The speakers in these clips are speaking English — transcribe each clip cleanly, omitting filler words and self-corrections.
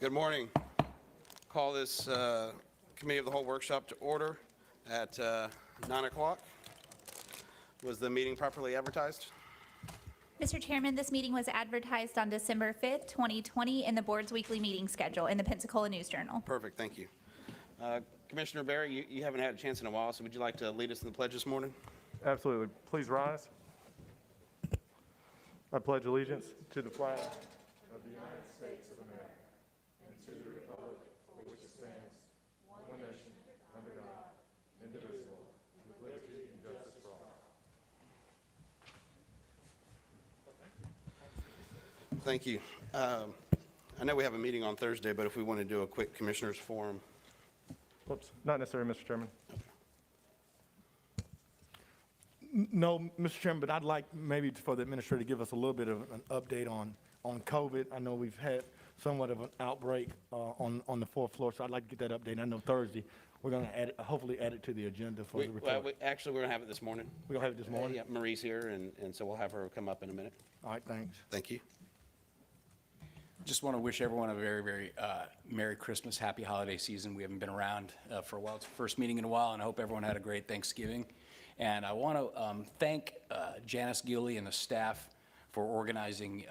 Good morning. Call this Committee of the Whole workshop to order at 9 o'clock. Was the meeting properly advertised? Mr. Chairman, this meeting was advertised on December 5th, 2020 in the board's weekly meeting schedule in the Pensacola News Journal. Perfect, thank you. Commissioner Berry, you haven't had a chance in a while, so would you like to lead us in the pledge this morning? Absolutely. Please rise. I pledge allegiance to the flag of the United States of America and to the republic for which it stands, one nation, under God, indivisible, with liberty and justice for all. Thank you. I know we have a meeting on Thursday, but if we want to do a quick commissioners forum. Oops, not necessary, Mr. Chairman. No, Mr. Chairman, but I'd like maybe for the administrator to give us a little bit of an update on COVID. I know we've had somewhat of an outbreak on the fourth floor, so I'd like to get that update. I know Thursday we're going to hopefully add it to the agenda for the report. Actually, we're going to have it this morning. We're going to have it this morning? Yeah, Marie's here, and so we'll have her come up in a minute. All right, thanks. Thank you. Just want to wish everyone a very, very Merry Christmas, Happy Holiday season. We haven't been around for a while. It's the first meeting in a while, and I hope everyone had a great Thanksgiving. And I want to thank Janice Gilly and the staff for organizing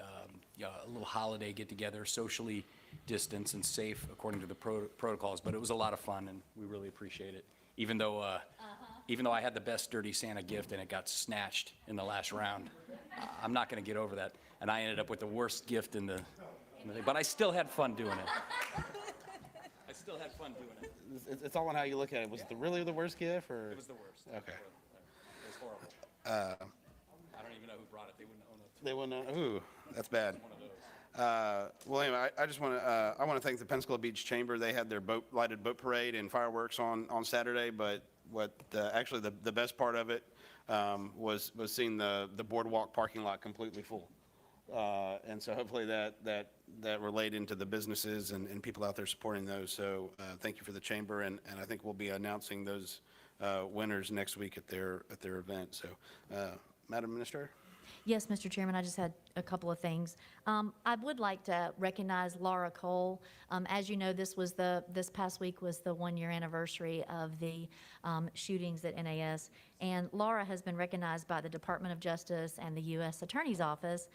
a little holiday get-together, socially distanced and safe according to the protocols. But it was a lot of fun, and we really appreciate it. Even though I had the best Dirty Santa gift and it got snatched in the last round, I'm not going to get over that. And I ended up with the worst gift in the thing. But I still had fun doing it. I still had fun doing it. It's all on how you look at it. Was it really the worst gift, or? It was the worst. Okay. It was horrible. I don't even know who brought it. They wouldn't own it. They wouldn't. Ooh, that's bad. One of those. Well, anyway, I just want to I want to thank the Pensacola Beach Chamber. They had their lighted boat parade and fireworks on Saturday. But what actually the best part of it was seeing the boardwalk parking lot completely full. And so hopefully that relayed into the businesses and people out there supporting those. So thank you for the chamber, and I think we'll be announcing those winners next week at their event. So, Madam Minister. Yes, Mr. Chairman, I just had a couple of things. I would like to recognize Laura Cole. As you know, this past week was the 1-year anniversary of the shootings at NAS, and Laura has been recognized by the Department of Justice and the U.S. Attorney's Office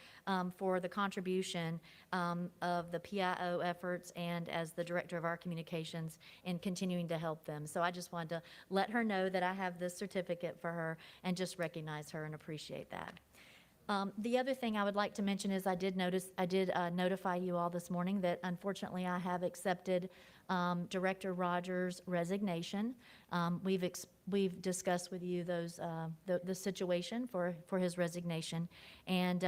for the contribution of the PIO efforts and as the director of our communications in continuing to help them. So I just wanted to let her know that I have this certificate for her and just recognize her and appreciate that. The other thing I would like to mention is I did notify you all this morning that unfortunately I have accepted Director Rogers' resignation. We've discussed with you the situation for his resignation, and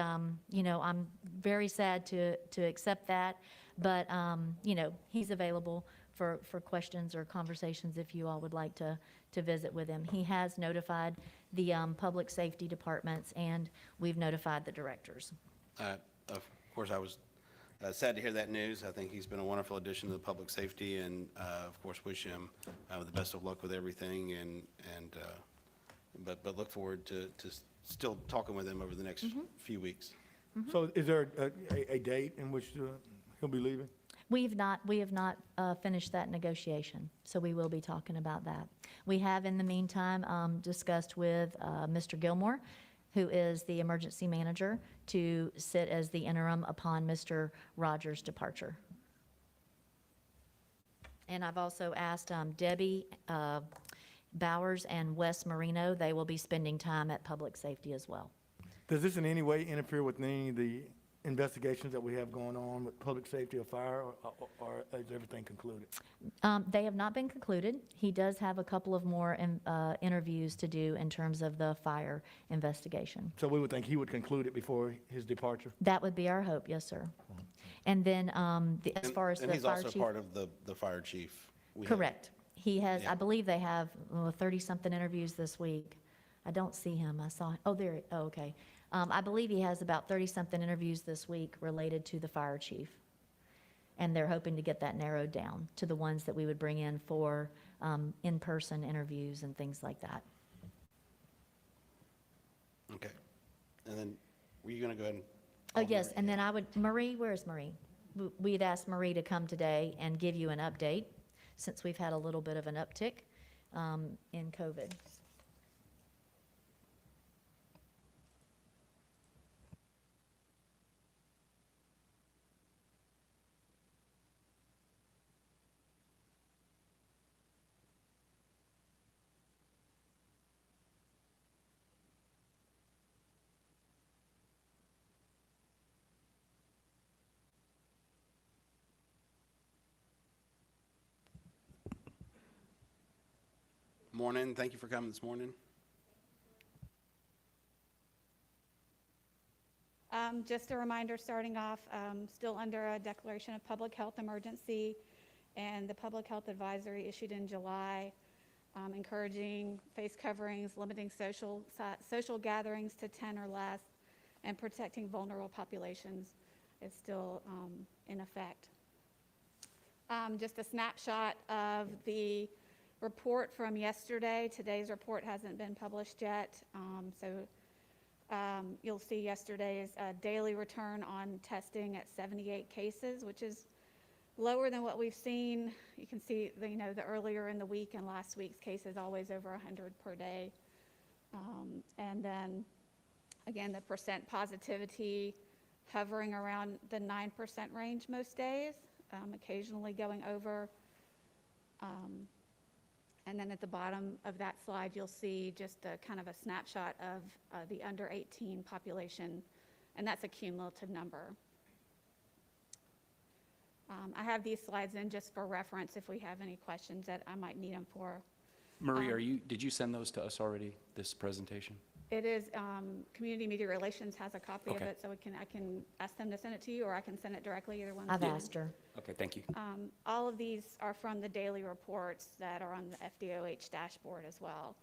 you know, I'm very sad to accept that, but you know, he's available for questions or conversations if you all would like to visit with him. He has notified the public safety departments, and we've notified the directors. Of course, I was sad to hear that news. I think he's been a wonderful addition to the public safety, and of course, wish him the best of luck with everything. But look forward to still talking with him over the next few weeks. So is there a date in which he'll be leaving? We have not finished that negotiation, so we will be talking about that. We have, in the meantime, discussed with Mr. Gilmore, who is the emergency manager, to sit as the interim upon Mr. Rogers' departure. And I've also asked Debbie Bowers and Wes Marino. They will be spending time at public safety as well. Does this in any way interfere with any of the investigations that we have going on with public safety or fire, or is everything concluded? They have not been concluded. He does have a couple of more interviews to do in terms of the fire investigation. So we would think he would conclude it before his departure? That would be our hope, yes, sir. And then as far as the fire chief. And he's also part of the fire chief. Correct. He has, Yeah. I believe they have 30-something interviews this week. I don't see him. I saw, okay. I believe he has about 30-something interviews this week related to the fire chief. And they're hoping to get that narrowed down to the ones that we would bring in for in-person interviews and things like that. Okay. And then were you going to go ahead and? Oh, yes, and then I would, Marie, where's Marie? we'd asked Marie to come today and give you an update, since we've had a little bit of an uptick in COVID. Morning, thank you for coming this morning. Just a reminder, starting off, still under a declaration of public health emergency, and the public health advisory issued in July, encouraging face coverings, limiting social gatherings to 10 or less, and protecting vulnerable populations is still in effect. Just a snapshot of the report from yesterday. Today's report hasn't been published yet, you'll see yesterday's daily return on testing at 78 cases, which is lower than what we've seen. You can see the earlier in the week and last week's cases always over 100 per day. And then again, the percent positivity hovering around the 9% range most days, occasionally going over. And then at the bottom of that slide, you'll see just a kind of a snapshot of the under 18 population, and that's a cumulative number. I have these slides in just for reference if we have any questions that I might need them for. Marie, did you send those to us already, this presentation? It is, Community Media Relations has a copy of Okay. it, so I can ask them to send it to you, or I can send it directly, either one. I've asked her. Okay, thank you. All of these are from the daily reports that are on the FDOH dashboard as well.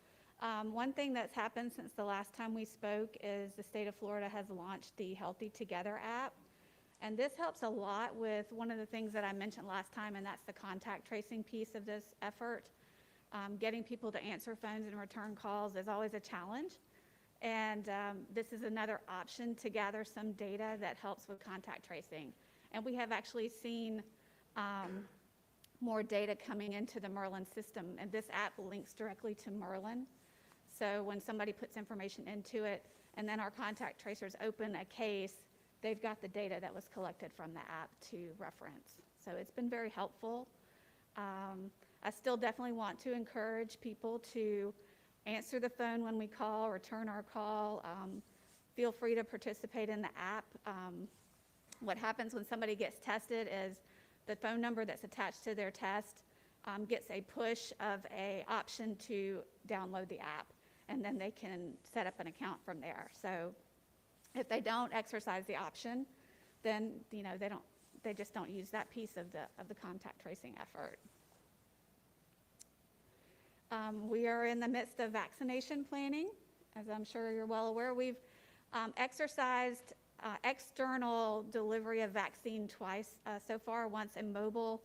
One thing that's happened since the last time we spoke is the state of Florida has launched the Healthy Together app. And this helps a lot with one of the things that I mentioned last time, and that's the contact tracing piece of this effort. Getting people to answer phones and return calls is always a challenge. And this is another option to gather some data that helps with contact tracing. And we have actually seen more data coming into the Merlin system, and this app links directly to Merlin. So when somebody puts information into it, and then our contact tracers open a case, they've got the data that was collected from the app to reference. So it's been very helpful. I still definitely want to encourage people to answer the phone when we call, return our call. Feel free to participate in the app. What happens when somebody gets tested is the phone number that's attached to their test gets a push of an option to download the app, and then they can set up an account from there. So if they don't exercise the option, then they just don't use that piece of the contact tracing effort. We are in the midst of vaccination planning, as I'm sure you're well aware. We've exercised external delivery of vaccine twice so far, once a mobile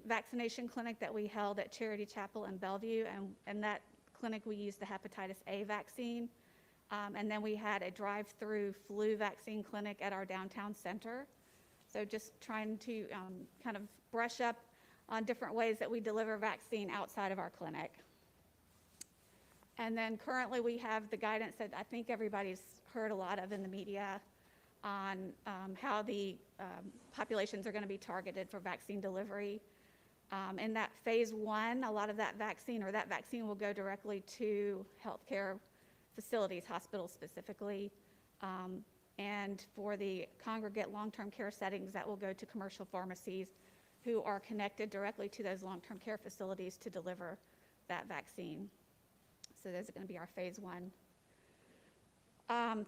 vaccination clinic that we held at Charity Chapel in Bellevue, and that clinic we used the hepatitis A vaccine. And then we had a drive-through flu vaccine clinic at our downtown center. So just trying to kind of brush up on different ways that we deliver vaccine outside of our clinic. And then currently we have the guidance that I think everybody's heard a lot of in the media on how the populations are going to be targeted for vaccine delivery. In that phase 1, a lot of that vaccine will go directly to healthcare facilities, hospitals specifically. And for the congregate long-term care settings, that will go to commercial pharmacies who are connected directly to those long-term care facilities to deliver that vaccine. So those are going to be our phase 1.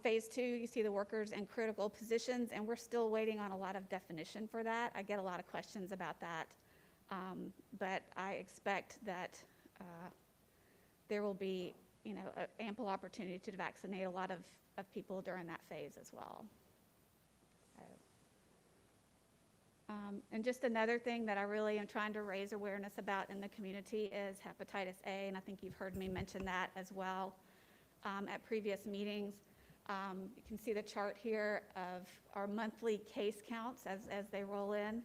Phase 2, you see the workers in critical positions, and we're still waiting on a lot of definition for that. I get a lot of questions about that, but I expect that there will be ample opportunity to vaccinate a lot of people during that phase as well. And just another thing that I really am trying to raise awareness about in the community is hepatitis A, and I think you've heard me mention that as well at previous meetings. You can see the chart here of our monthly case counts as they roll in.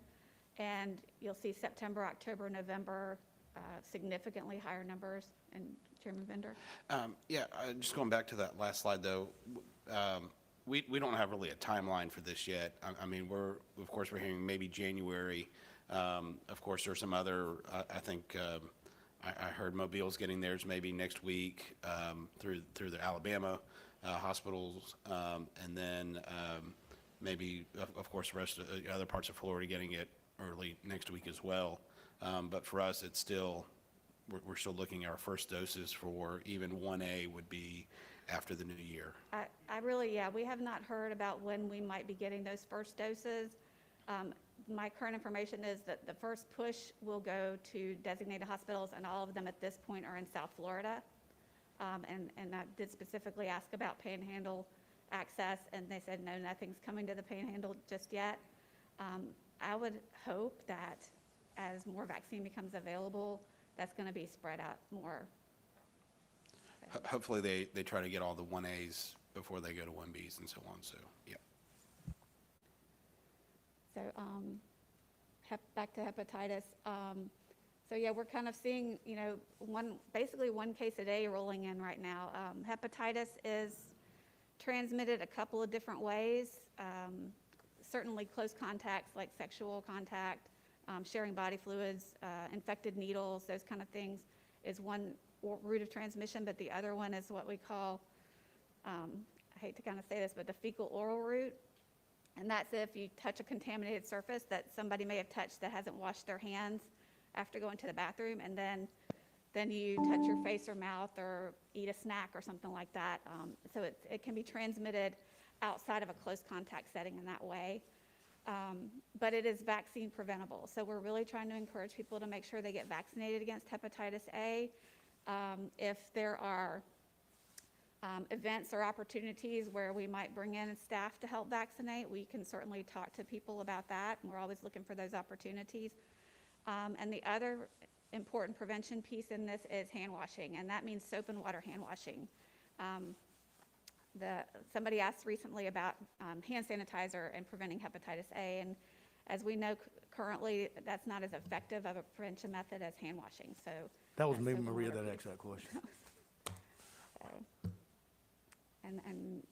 And you'll see September, October, November, significantly higher numbers. And Chairman Bender? Yeah, just going back to that last slide, though, we don't have really a timeline for this yet. I mean, of course, we're hearing maybe January. Of course, there's some other, I think, I heard Mobile's getting theirs maybe next week through the Alabama hospitals, and then maybe, of course, the rest of the other parts of Florida getting it early next week as well. But for us, it's still, we're still looking at our first doses for even 1A would be after the new year. I really, yeah, we have not heard about when we might be getting those first doses. My current information is that the first push will go to designated hospitals, and all of them at this point are in South Florida. And I did specifically ask about Panhandle access, and they said, no, nothing's coming to the Panhandle just yet. I would hope that as more vaccine becomes available, that's going to be spread out more. Hopefully, they try to get all the 1As before they go to 1Bs and so on, so, yeah. So back to hepatitis. So yeah, we're kind of seeing, you know, basically one case a day rolling in right now. Hepatitis is transmitted a couple of different ways. Certainly close contacts like sexual contact, sharing body fluids, infected needles, those kind of things is one route of transmission, but the other one is what we call, I hate to kind of say this, but the fecal-oral route. And that's if you touch a contaminated surface that somebody may have touched that hasn't washed their hands after going to the bathroom, and then you touch your face or mouth or eat a snack or something like that. So it can be transmitted outside of a close contact setting in that way. But it is vaccine preventable. So we're really trying to encourage people to make sure they get vaccinated against hepatitis A. If there are events or opportunities where we might bring in staff to help vaccinate, we can certainly talk to people about that. And we're always looking for those opportunities. And the other important prevention piece in this is hand washing, and that means soap and water hand washing. Somebody asked recently about hand sanitizer and preventing hepatitis A, and as we know currently, that's not as effective of a prevention method as hand washing. So That was that maybe soap and Maria water that piece. asked that question. So, and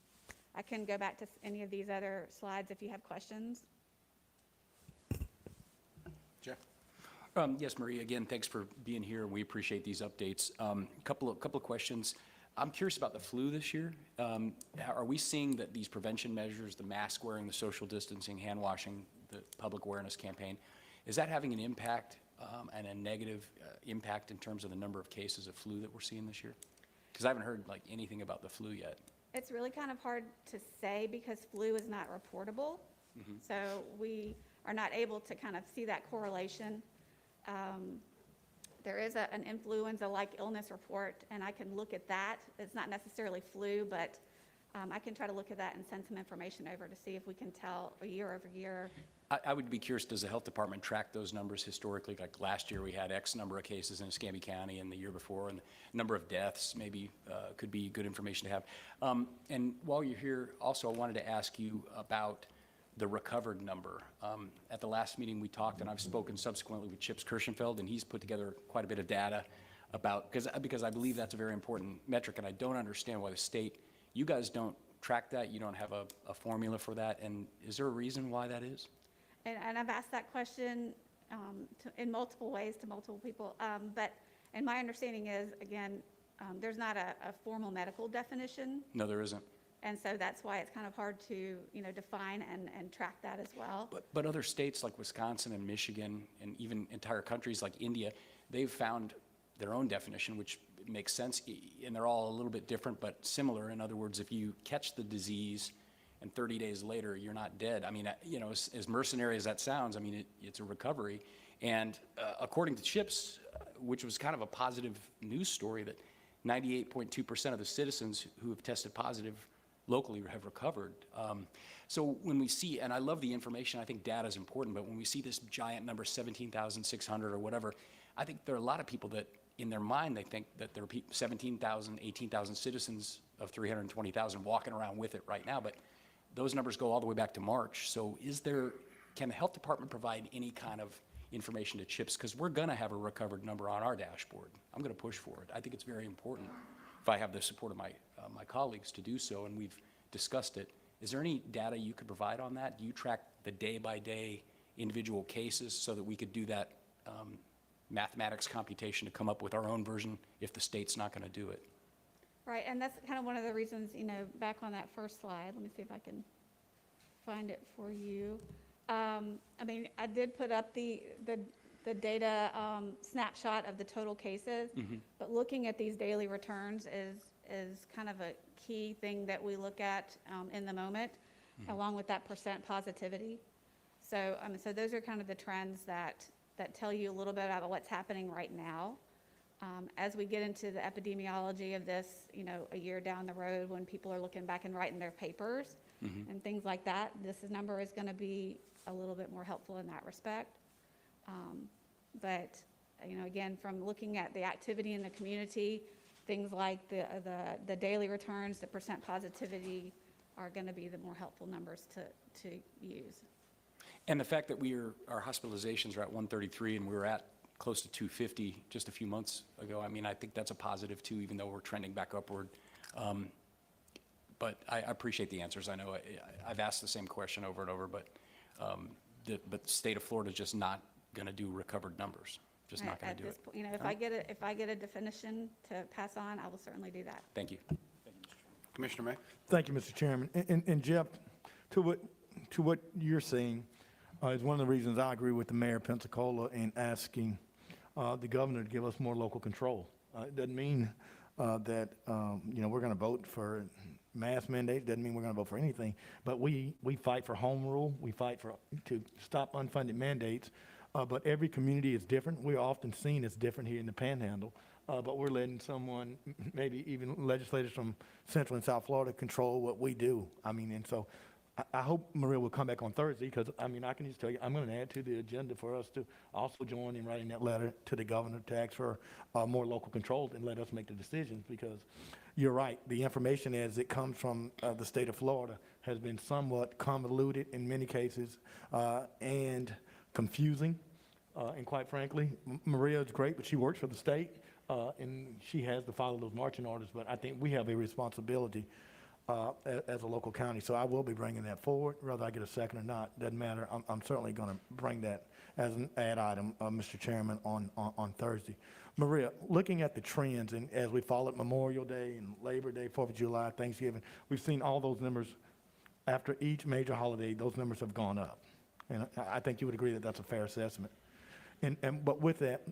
I can go back to any of these other slides if you have questions. Jeff? Yes, Maria, again, thanks for being here. We appreciate these updates. Couple of questions. I'm curious about the flu this year. Are we seeing that these prevention measures, the mask wearing, the social distancing, hand washing, the public awareness campaign, is that having an impact and a negative impact in terms of the number of cases of flu that we're seeing this year? Because I haven't heard like anything about the flu yet. It's really kind of hard to say because flu is not reportable. So we are not able to kind of see that correlation. There is an influenza-like illness report, and I can look at that. It's not necessarily flu, but I can try to look at that and send some information over to see if we can tell year over year. I would be curious, does the health department track those numbers historically? Like last year, we had X number of cases in Escambia County, and the year before, and the number of deaths maybe could be good information to have. And while you're here, also, I wanted to ask you about the recovered number. At the last meeting, we talked, and I've spoken subsequently with Chips Kirshenfeld, and he's put together quite a bit of data about, because I believe that's a very important metric, and I don't understand why the state, you guys don't track that, you don't have a formula for that, and is there a reason why that is? And I've asked that question in multiple ways to multiple people. And my understanding is, again, there's not a formal medical definition. No, there isn't. And so that's why it's kind of hard to, define and track that as well. But other states like Wisconsin and Michigan, and even entire countries like India, they've found their own definition, which makes sense, and they're all a little bit different but similar. In other words, if you catch the disease and 30 days later you're not dead, I mean, as mercenary as that sounds, I mean, it's a recovery. And according to Chips, which was kind of a positive news story, that 98.2% of the citizens who have tested positive locally have recovered. So when we see, and I love the information, I think data is important, but when we see this giant number, 17,600 or whatever, I think there are a lot of people that in their mind, they think that there are 17,000, 18,000 citizens of 320,000 walking around with it right now, but those numbers go all the way back to March. So can the health department provide any kind of information to CHIPS? Because we're going to have a recovered number on our dashboard. I'm going to push for it. I think it's very important, if I have the support of my colleagues to do so, and we've discussed it. Is there any data you could provide on that? Do you track the day-by-day individual cases so that we could do that mathematics computation to come up with our own version if the state's not going to do it? Right, and that's kind of one of the reasons, back on that first slide, let me see if I can find it for you. I mean, I did put up the data snapshot of the total cases, but looking at these daily returns is kind of a key thing that we look at in the moment, along with that % positivity. So, so those are kind of the trends that tell you a little bit about what's happening right now. As we get into the epidemiology of this, a year down the road, when people are looking back and writing their papers and things like that, this number is going to be a little bit more helpful in that respect. But, again, from looking at the activity in the community, things like the daily returns, the % positivity are going to be the more helpful numbers to use. And the fact that our hospitalizations are at 133 and we were at close to 250 just a few months ago, I mean, I think that's a positive too, even though we're trending back upward. But I appreciate the answers. I know I've asked the same question over and over, but the state of Florida is just not going to do recovered numbers. Just not going to do it. Point, if I get a definition to pass on, I will certainly do that. Thank you. Commissioner May? Thank you, Mr. Chairman. And Jeff, to what you're saying is one of the reasons I agree with the mayor of Pensacola in asking the governor to give us more local control. It doesn't mean that we're going to vote for mass mandate. Doesn't mean we're going to vote for anything. But we fight for home rule. We fight to stop unfunded mandates. But every community is different. We're often seen as different here in the Panhandle. But we're letting someone, maybe even legislators from Central and South Florida, control what we do. I mean, and so I hope Maria will come back on Thursday, because, I mean, I can just tell you, I'm going to add to the agenda for us to also join in writing that letter to the governor to ask for more local control and let us make the decisions, because you're right. The information as it comes from the state of Florida has been somewhat convoluted in many cases and confusing. And quite frankly, Maria is great, but she works for the state and she has to follow those marching orders. But I think we have a responsibility as a local county. So I will be bringing that forward, whether I get a second or not. Doesn't matter. I'm certainly going to bring that as an add item, Mr. Chairman, on Thursday. Maria, looking at the trends, and as we followed Memorial Day and Labor Day, 4th of July, Thanksgiving, we've seen all those numbers after each major holiday. Those numbers have gone up, and I think you would agree that that's a fair assessment. But with that,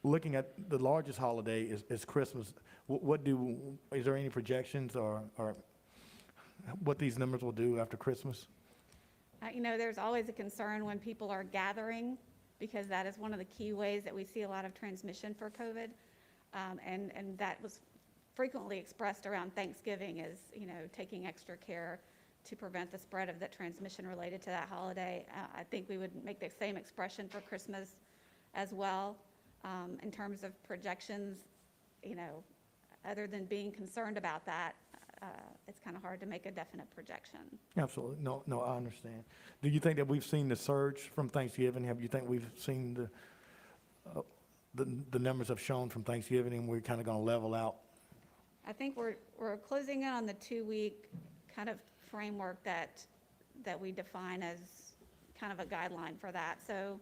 looking at the largest holiday is Christmas. Is there any projections or what these numbers will do after Christmas? There's always a concern when people are gathering, because that is one of the key ways that we see a lot of transmission for COVID. And that was frequently expressed around Thanksgiving as, taking extra care to prevent the spread of the transmission related to that holiday. I think we would make the same expression for Christmas as well. In terms of projections, other than being concerned about that, it's kind of hard to make a definite projection. Absolutely. No, I understand. Do you think that we've seen the surge from Thanksgiving? You think we've seen the numbers have shown from Thanksgiving and we're kind of going to level out? I think we're closing in on the 2-week kind of framework that we define as kind of a guideline for that. So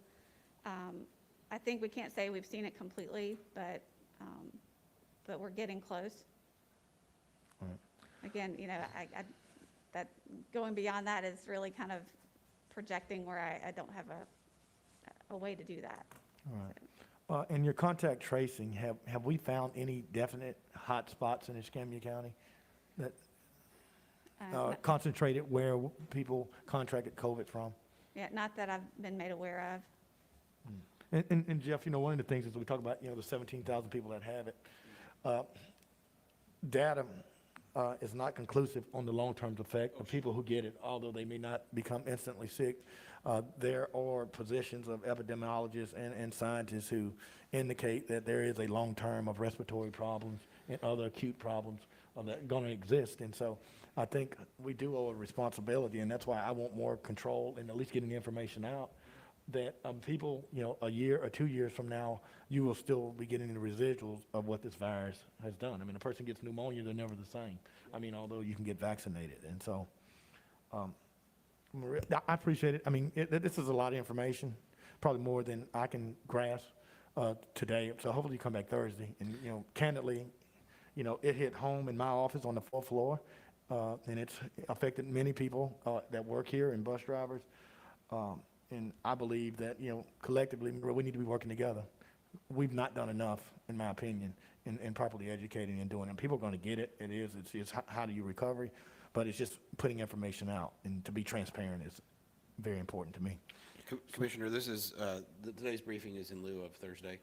I think we can't say we've seen it completely, but we're getting close. All right. Again, that going beyond that is really kind of projecting where I don't have a way to do that. All right. In your contact tracing, have we found any definite hot spots in Escambia County that concentrated where people contracted COVID from? Yeah, not that I've been made aware of. And Jeff, one of the things is we talk about, the 17,000 people that have it. Data is not conclusive on the long-term effect of people who get it, although they may not become instantly sick. There are positions of epidemiologists and scientists who indicate that there is a long term of respiratory problems and other acute problems that are going to exist. And so I think we do owe a responsibility, and that's why I want more control and at least getting the information out that people, a year or 2 years from now, you will still be getting the residuals of what this virus has done. I mean, a person gets pneumonia, they're never the same. I mean, although you can get vaccinated. And so, Maria, I appreciate it. I mean, this is a lot of information, probably more than I can grasp today. So hopefully you come back Thursday. And, candidly, it hit home in my office on the 4th floor, and it's affected many people that work here and bus drivers. And I believe that, collectively, we need to be working together. We've not done enough, in my opinion, in properly educating and doing it. People are going to get it. It's how do you recovery, but it's just putting information out, and to be transparent is very important to me. Commissioner, this is, today's briefing is in lieu of Thursday.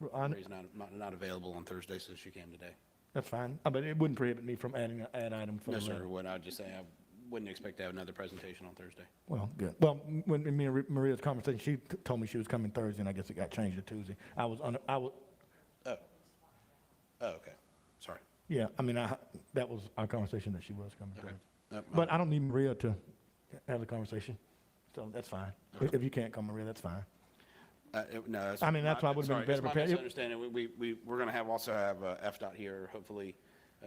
Maria's not available on Thursday, so she came today. That's fine, but it wouldn't prohibit me from adding an item for No, the sir, letter. what I'd just say, I wouldn't expect to have another presentation on Thursday. Well, good. Well, when me and Maria's conversation, she told me she was coming Thursday, and I guess it got changed to Tuesday. I was, Oh, okay, sorry. yeah, I mean, that was our conversation, that she was coming Okay. Thursday. But I don't need Maria to have the conversation, so that's fine. If you can't come, Maria, that's fine. No, that's. I mean, that's why I would've been sorry, better it's my prepared. misunderstanding. We're going to also have FDOT here, hopefully,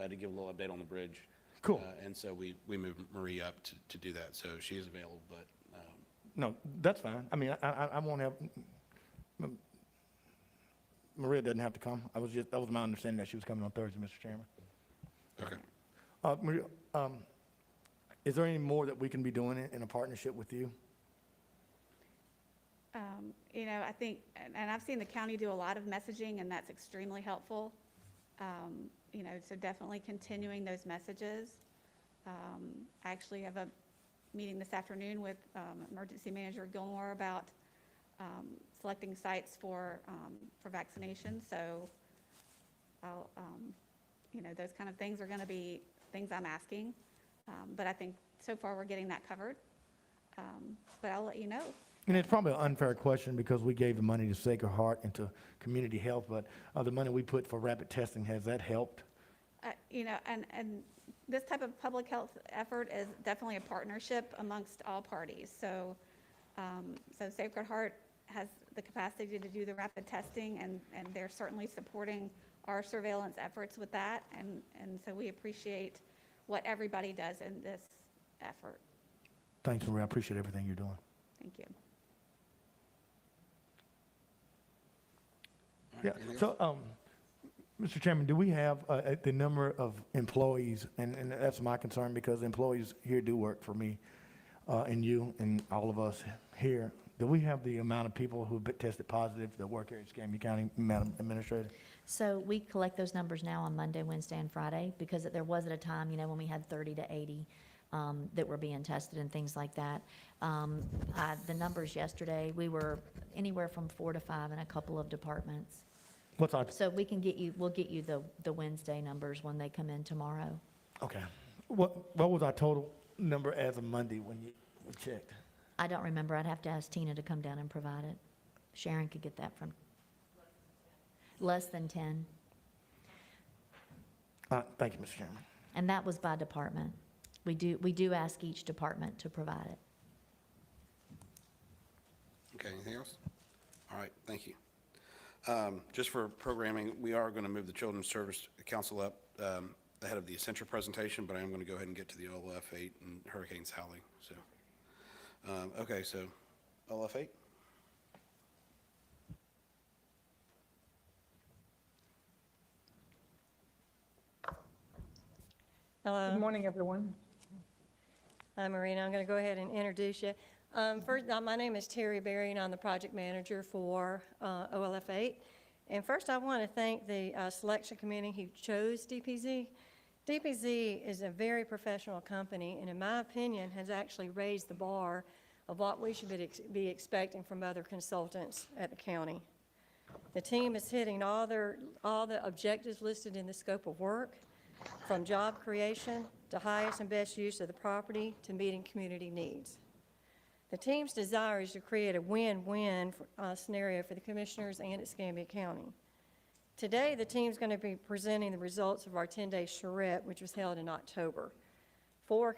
to give a little update on the bridge. Cool. And so we moved Maria up to do that, so she is available, but, No, that's fine. I mean, I won't have, Maria doesn't have to come. That was my understanding that she was coming on Thursday, Mr. Chairman. okay. Maria, is there any more that we can be doing in a partnership with you? I think, and I've seen the county do a lot of messaging, and that's extremely helpful. So definitely continuing those messages. I actually have a meeting this afternoon with Emergency Manager Gilmore about selecting sites for vaccination. So I'll, those kind of things are going to be things I'm asking. But I think so far we're getting that covered. But I'll let you know. And it's probably an unfair question because we gave the money to Sacred Heart and to community health, but the money we put for rapid testing, has that helped? And this type of public health effort is definitely a partnership amongst all parties. So Sacred Heart has the capacity to do the rapid testing, and they're certainly supporting our surveillance efforts with that. And so we appreciate what everybody does in this effort. Thanks, Maria. I appreciate everything you're doing. Thank you. Yeah, so, Mr. Chairman, do we have the number of employees, and that's my concern because employees here do work for me and you and all of us here. Do we have the amount of people who've been tested positive that work here at Escambia County, Madam Administrator? So we collect those numbers now on Monday, Wednesday, and Friday, because there was at a time, when we had 30 to 80 that were being tested and things like that. The numbers yesterday, we were anywhere from 4 to 5 in a couple of departments. What's our, So we'll get you the Wednesday numbers when they come in tomorrow. okay. What was our total number as of Monday when you checked? I don't remember. I'd have to ask Tina to come down and provide it. Sharon could get that from. Less than 10. Thank you, Mr. Chairman. And that was by department. We do ask each department to provide it. Okay, anything else? All right, thank you. Just for programming, we are going to move the Children's Service Council up ahead of the Essentia presentation, but I am going to go ahead and get to the OLF 8 and Hurricane Sally. So, okay, so OLF 8. Hello. Good morning, everyone. I'm Marina. I'm going to go ahead and introduce you. First, my name is Terry Berry, and I'm the project manager for OLF 8. And first, I want to thank the selection committee who chose DPZ. DPZ is a very professional company, and in my opinion, has actually raised the bar of what we should be expecting from other consultants at the county. The team is hitting all the objectives listed in the scope of work, from job creation to highest and best use of the property to meeting community needs. The team's desire is to create a win-win scenario for the commissioners and Escambia County. Today, the team's going to be presenting the results of our 10-day charrette, which was held in October. 4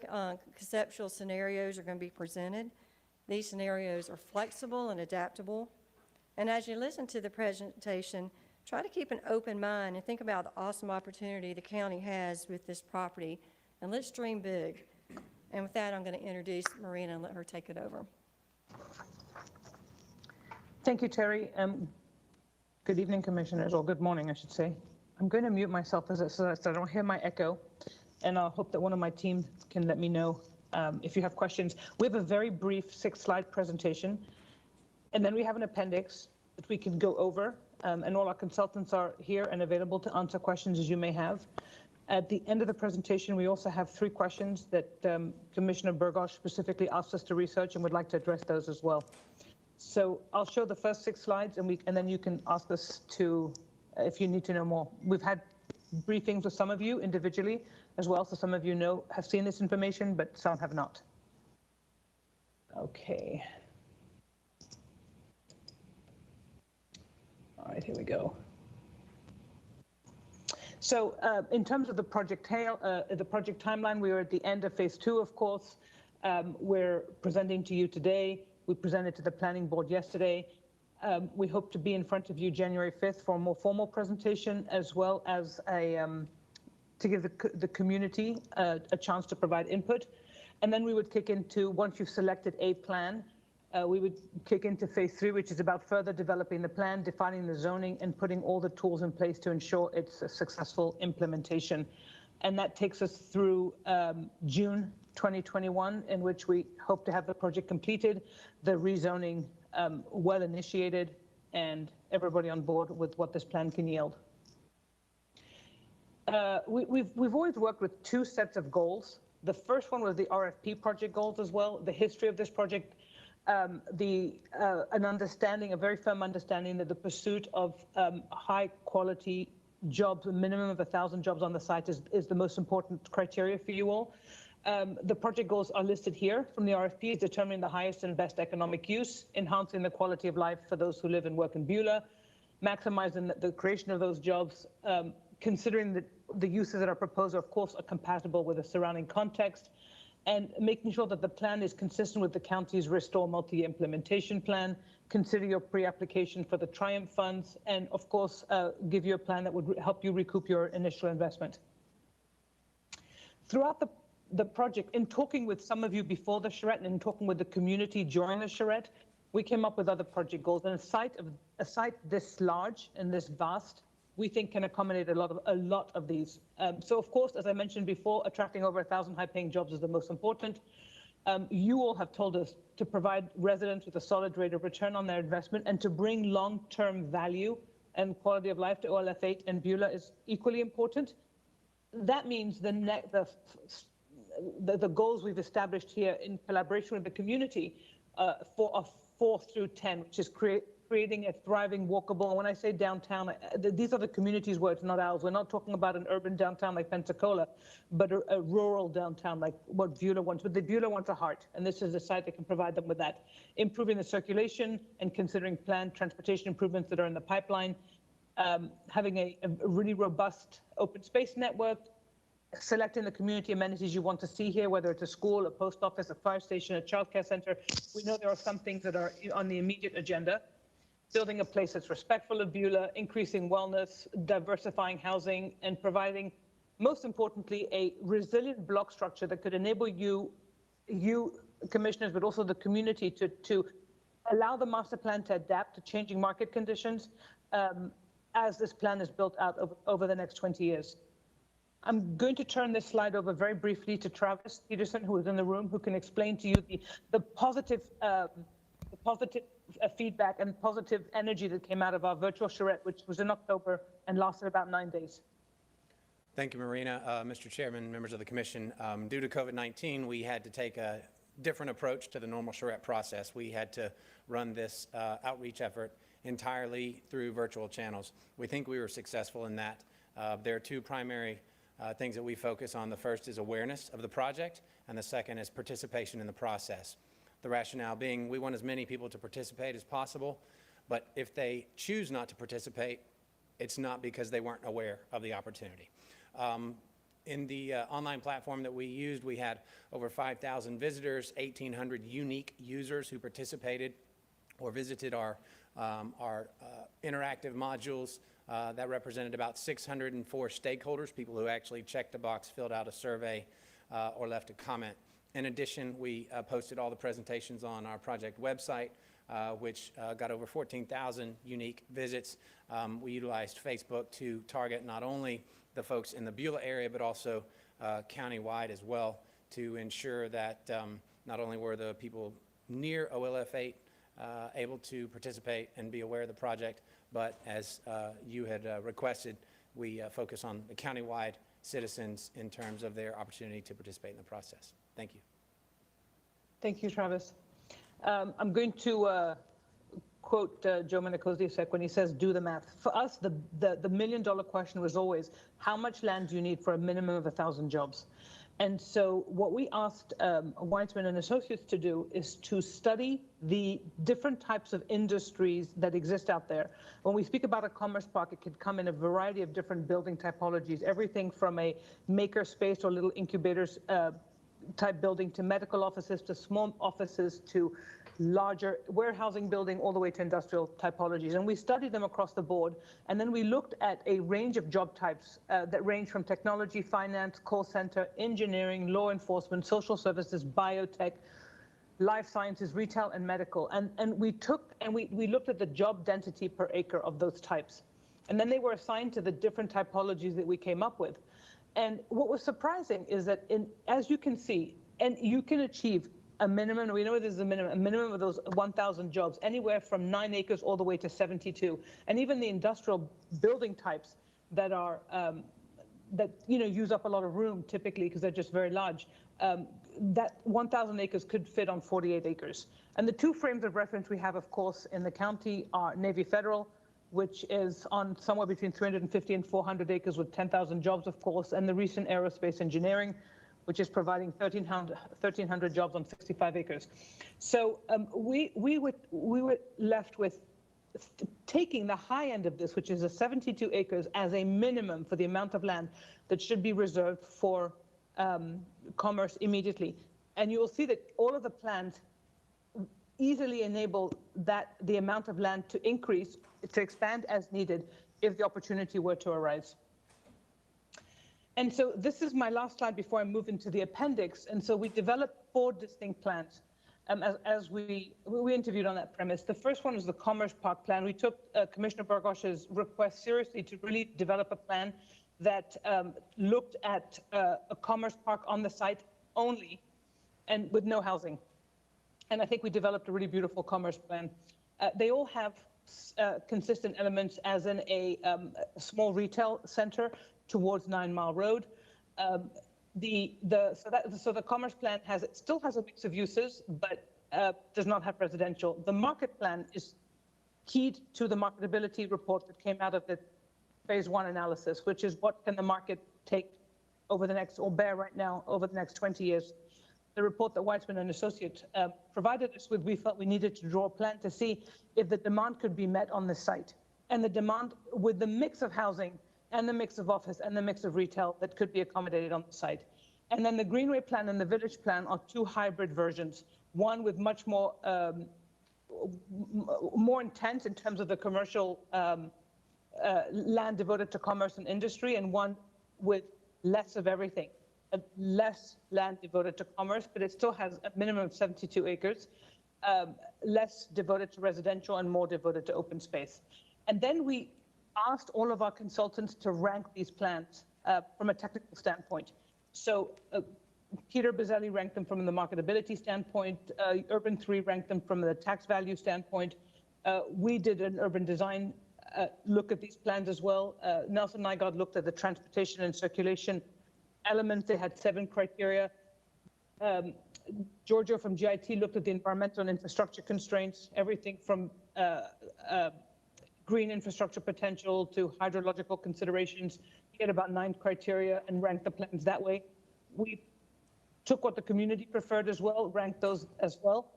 conceptual scenarios are going to be presented. These scenarios are flexible and adaptable. And as you listen to the presentation, try to keep an open mind and think about the awesome opportunity the county has with this property, and let's dream big. And with that, I'm going to introduce Marina and let her take it over. Thank you, Terry. Good evening, Commissioners, or good morning, I should say. I'm going to mute myself so I don't hear my echo, and I'll hope that one of my team can let me know if you have questions. We have a very brief 6-slide presentation, and then we have an appendix that we can go over, and all our consultants are here and available to answer questions as you may have. At the end of the presentation, we also have 3 questions that Commissioner Burgosh specifically asked us to research and would like to address those as well. So I'll show the first 6 slides, and then you can ask us to, if you need to know more. We've had briefings with some of you individually as well, so some of you have seen this information, but some have not. Okay. All right, here we go. So in terms of the project timeline, we are at the end of phase 2, of course. We're presenting to you today. We presented to the planning board yesterday. We hope to be in front of you January 5th for a more formal presentation, as well as to give the community a chance to provide input. And then we would kick into, once you've selected a plan, we would kick into phase 3, which is about further developing the plan, defining the zoning, and putting all the tools in place to ensure it's a successful implementation. And that takes us through June 2021, in which we hope to have the project completed, the rezoning well initiated, and everybody on board with what this plan can yield. We've always worked with 2 sets of goals. The first one was the RFP project goals as well, the history of this project, an understanding, a very firm understanding that the pursuit of high quality jobs, a minimum of 1,000 jobs on the site is the most important criteria for you all. The project goals are listed here from the RFP, determining the highest and best economic use, enhancing the quality of life for those who live and work in Beulah, maximizing the creation of those jobs, considering that the uses that are proposed, of course, are compatible with the surrounding context, and making sure that the plan is consistent with the county's Restore Multi-Year Implementation Plan, consider your pre-application for the Triumph funds, and of course, give you a plan that would help you recoup your initial investment. Throughout the project, in talking with some of you before the charrette and in talking with the community during the charrette, we came up with other project goals. And a site this large and this vast, we think can accommodate a lot of these. So of course, as I mentioned before, attracting over 1,000 high-paying jobs is the most important. You all have told us to provide residents with a solid rate of return on their investment, and to bring long-term value and quality of life to OLF8 and Beulah is equally important. That means the goals we've established here in collaboration with the community for 4 through 10, which is creating a thriving, walkable, and when I say downtown, these are the community's words, not ours. We're not talking about an urban downtown like Pensacola, but a rural downtown like what Beulah wants. But the Beulah wants a heart, and this is a site that can provide them with that. Improving the circulation and considering planned transportation improvements that are in the pipeline, having a really robust open space network, selecting the community amenities you want to see here, whether it's a school, a post office, a fire station, a childcare center. We know there are some things that are on the immediate agenda. Building a place that's respectful of Beulah, increasing wellness, diversifying housing, and providing, most importantly, a resilient block structure that could enable you commissioners, but also the community to allow the master plan to adapt to changing market conditions as this plan is built out over the next 20 years. I'm going to turn this slide over very briefly to Travis Peterson, who is in the room, who can explain to you the positive feedback and positive energy that came out of our virtual charrette, which was in October and lasted about 9 days. Thank you, Marina. Mr. Chairman, members of the commission, due to COVID-19, we had to take a different approach to the normal charrette process. We had to run this outreach effort entirely through virtual channels. We think we were successful in that. There are 2 primary things that we focus on. The first is awareness of the project, and the second is participation in the process. The rationale being we want as many people to participate as possible, but if they choose not to participate, it's not because they weren't aware of the opportunity. In the online platform that we used, we had over 5,000 visitors, 1,800 unique users who participated or visited our interactive modules. That represented about 604 stakeholders, people who actually checked the box, filled out a survey, or left a comment. In addition, we posted all the presentations on our project website, which got over 14,000 unique visits. We utilized Facebook to target not only the folks in the Beulah area, but also countywide as well, to ensure that not only were the people near OLF 8 able to participate and be aware of the project, but as you had requested, we focus on the countywide citizens in terms of their opportunity to participate in the process. Thank you. Thank you, Travis. I'm going to quote Joe Menacozzi when he says, do the math. For us, the million-dollar question was always, how much land do you need for a minimum of 1,000 jobs? And so what we asked Weitzman and Associates to do is to study the different types of industries that exist out there. When we speak about a commerce park, it could come in a variety of different building typologies, everything from a maker space or little incubators type building to medical offices to small offices to larger warehousing building all the way to industrial typologies. And we studied them across the board. And then we looked at a range of job types that range from technology, finance, call center, engineering, law enforcement, social services, biotech, life sciences, retail, and medical. And we looked at the job density per acre of those types. And then they were assigned to the different typologies that we came up with. And what was surprising is that, as you can see, and you can achieve a minimum, we know this is a minimum of those 1,000 jobs, anywhere from 9 acres all the way to 72. And even the industrial building types that are, use up a lot of room typically because they're just very large, that 1,000 acres could fit on 48 acres. And the two frames of reference we have, of course, in the county are Navy Federal, which is on somewhere between 350 and 400 acres with 10,000 jobs, of course, and the recent aerospace engineering, which is providing 1,300 jobs on 65 acres. So we were left with taking the high end of this, which is a 72 acres, as a minimum for the amount of land that should be reserved for commerce immediately. And you will see that all of the plans easily enable the amount of land to increase, to expand as needed if the opportunity were to arise. And so this is my last slide before I move into the appendix. And so we developed 4 distinct plans as we interviewed on that premise. The first one was the Commerce Park plan. We took Commissioner Bargosh's request seriously to really develop a plan that looked at a commerce park on the site only and with no housing. And I think we developed a really beautiful commerce plan. They all have consistent elements, as in a small retail center towards 9 Mile Road. So the commerce plan still has a mix of uses, but does not have residential. The market plan is keyed to the marketability report that came out of the phase 1 analysis, which is what can the market take over the next, or bear right now, over the next 20 years. The report that Weitzman and Associates provided us with, we felt we needed to draw a plan to see if the demand could be met on the site. And the demand with the mix of housing and the mix of office and the mix of retail that could be accommodated on the site. And then the Greenway plan and the Village plan are 2 hybrid versions, one with much more intense in terms of the commercial land devoted to commerce and industry, and one with less of everything. Less land devoted to commerce, but it still has a minimum of 72 acres, less devoted to residential and more devoted to open space. And then we asked all of our consultants to rank these plans from a technical standpoint. So Peter Bazzelli ranked them from the marketability standpoint, Urban 3 ranked them from the tax value standpoint. We did an urban design look at these plans as well. Nelson Nygaard looked at the transportation and circulation elements. They had 7 criteria. Giorgio from GIT looked at the environmental and infrastructure constraints, everything from green infrastructure potential to hydrological considerations. We had about 9 criteria and ranked the plans that way. We took what the community preferred as well, ranked those as well.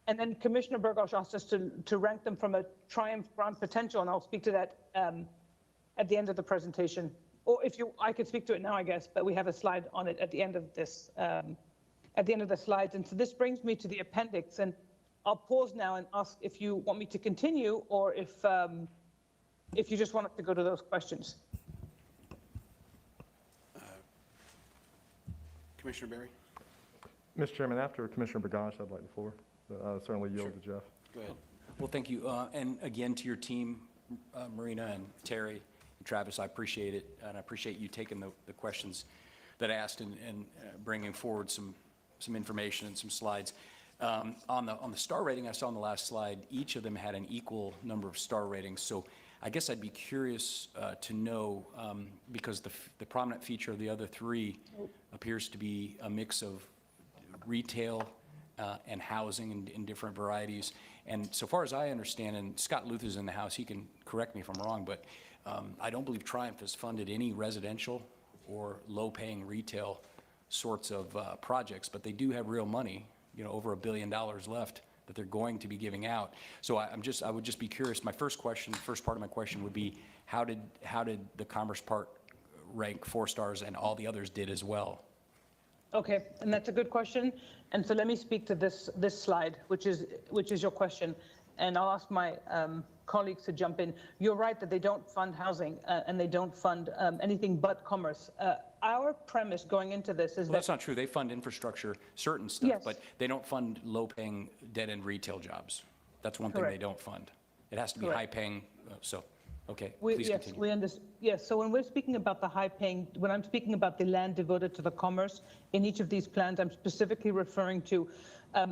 And then Commissioner Burgos asked us to rank them from a Triumph grant potential, and I'll speak to that at the end of the presentation. Or if you, I could speak to it now, I guess, but we have a slide on it at the end of this, at the end of the slides. And so this brings me to the appendix, and I'll pause now and ask if you want me to continue or if you just want us to go to those questions. Commissioner Berry? Mr. Chairman, after Commissioner Burgos, I'd like the floor. I'll certainly yield to Jeff. Go ahead. Well, thank you. And again, to your team, Marina and Terry and Travis, I appreciate it. And I appreciate you taking the questions that I asked and bringing forward some information and some slides. On the star rating I saw on the last slide, each of them had an equal number of star ratings. So I guess I'd be curious to know, because the prominent feature of the other 3 appears to be a mix of retail and housing in different varieties. And so far as I understand, and Scott Luther's in the house, he can correct me if I'm wrong, but I don't believe Triumph has funded any residential or low-paying retail sorts of projects, but they do have real money, you know, over $1 billion left that they're going to be giving out. So I would just be curious. My first part of my question would be, how did the Commerce Park rank 4 stars and all the others did as well? Okay, and that's a good question. And so let me speak to this slide, which is your question, and I'll ask my colleagues to jump in. You're right that they don't fund housing and they don't fund anything but commerce. Our premise going into this is That's not true. They fund infrastructure, certain stuff, Yes. but they don't fund low-paying, dead-end retail jobs. That's one thing they Correct. don't fund. It has to be Correct. high-paying, okay, please Yes, continue. we understand. Yes, so when we're speaking about the high-paying, when I'm speaking about the land devoted to the commerce in each of these plans, I'm specifically referring to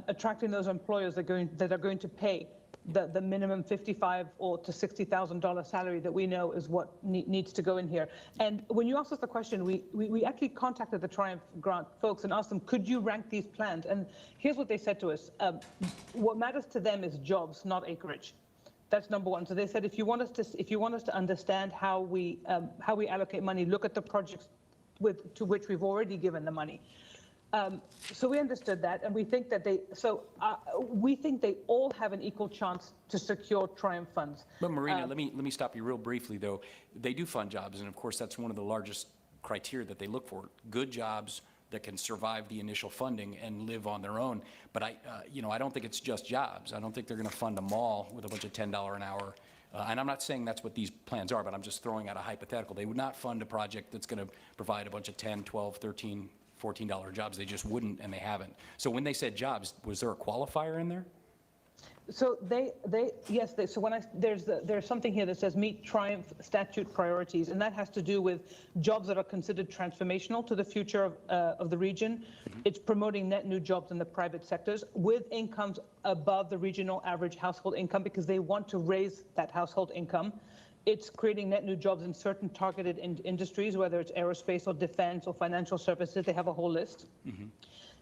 attracting those employers that are going to pay the minimum $55,000 or to $60,000 salary that we know is what needs to go in here. And when you asked us the question, we actually contacted the Triumph Grant folks and asked them, could you rank these plans? And here's what they said to us. What matters to them is jobs, not acreage. That's number one. So they said, if you want us to understand how we allocate money, look at the projects to which we've already given the money. So we understood that, and we think that we think they all have an equal chance to secure Triumph funds. But Marina, let me stop you real briefly, though. They do fund jobs, and of course, that's one of the largest criteria that they look for. Good jobs that can survive the initial funding and live on their own. But I don't think it's just jobs. I don't think they're going to fund a mall with a bunch of $10 an hour. And I'm not saying that's what these plans are, but I'm just throwing out a hypothetical. They would not fund a project that's going to provide a bunch of $10, $12, $13, $14 jobs. They just wouldn't, and they haven't. So when they said jobs, was there a qualifier in there? So so when there's something here that says meet Triumph statute priorities, and that has to do with jobs that are considered transformational to the future of the region. It's promoting net new jobs in the private sectors with incomes above the regional average household income because they want to raise that household income. It's creating net new jobs in certain targeted industries, whether it's aerospace or defense or financial services. They have a whole list.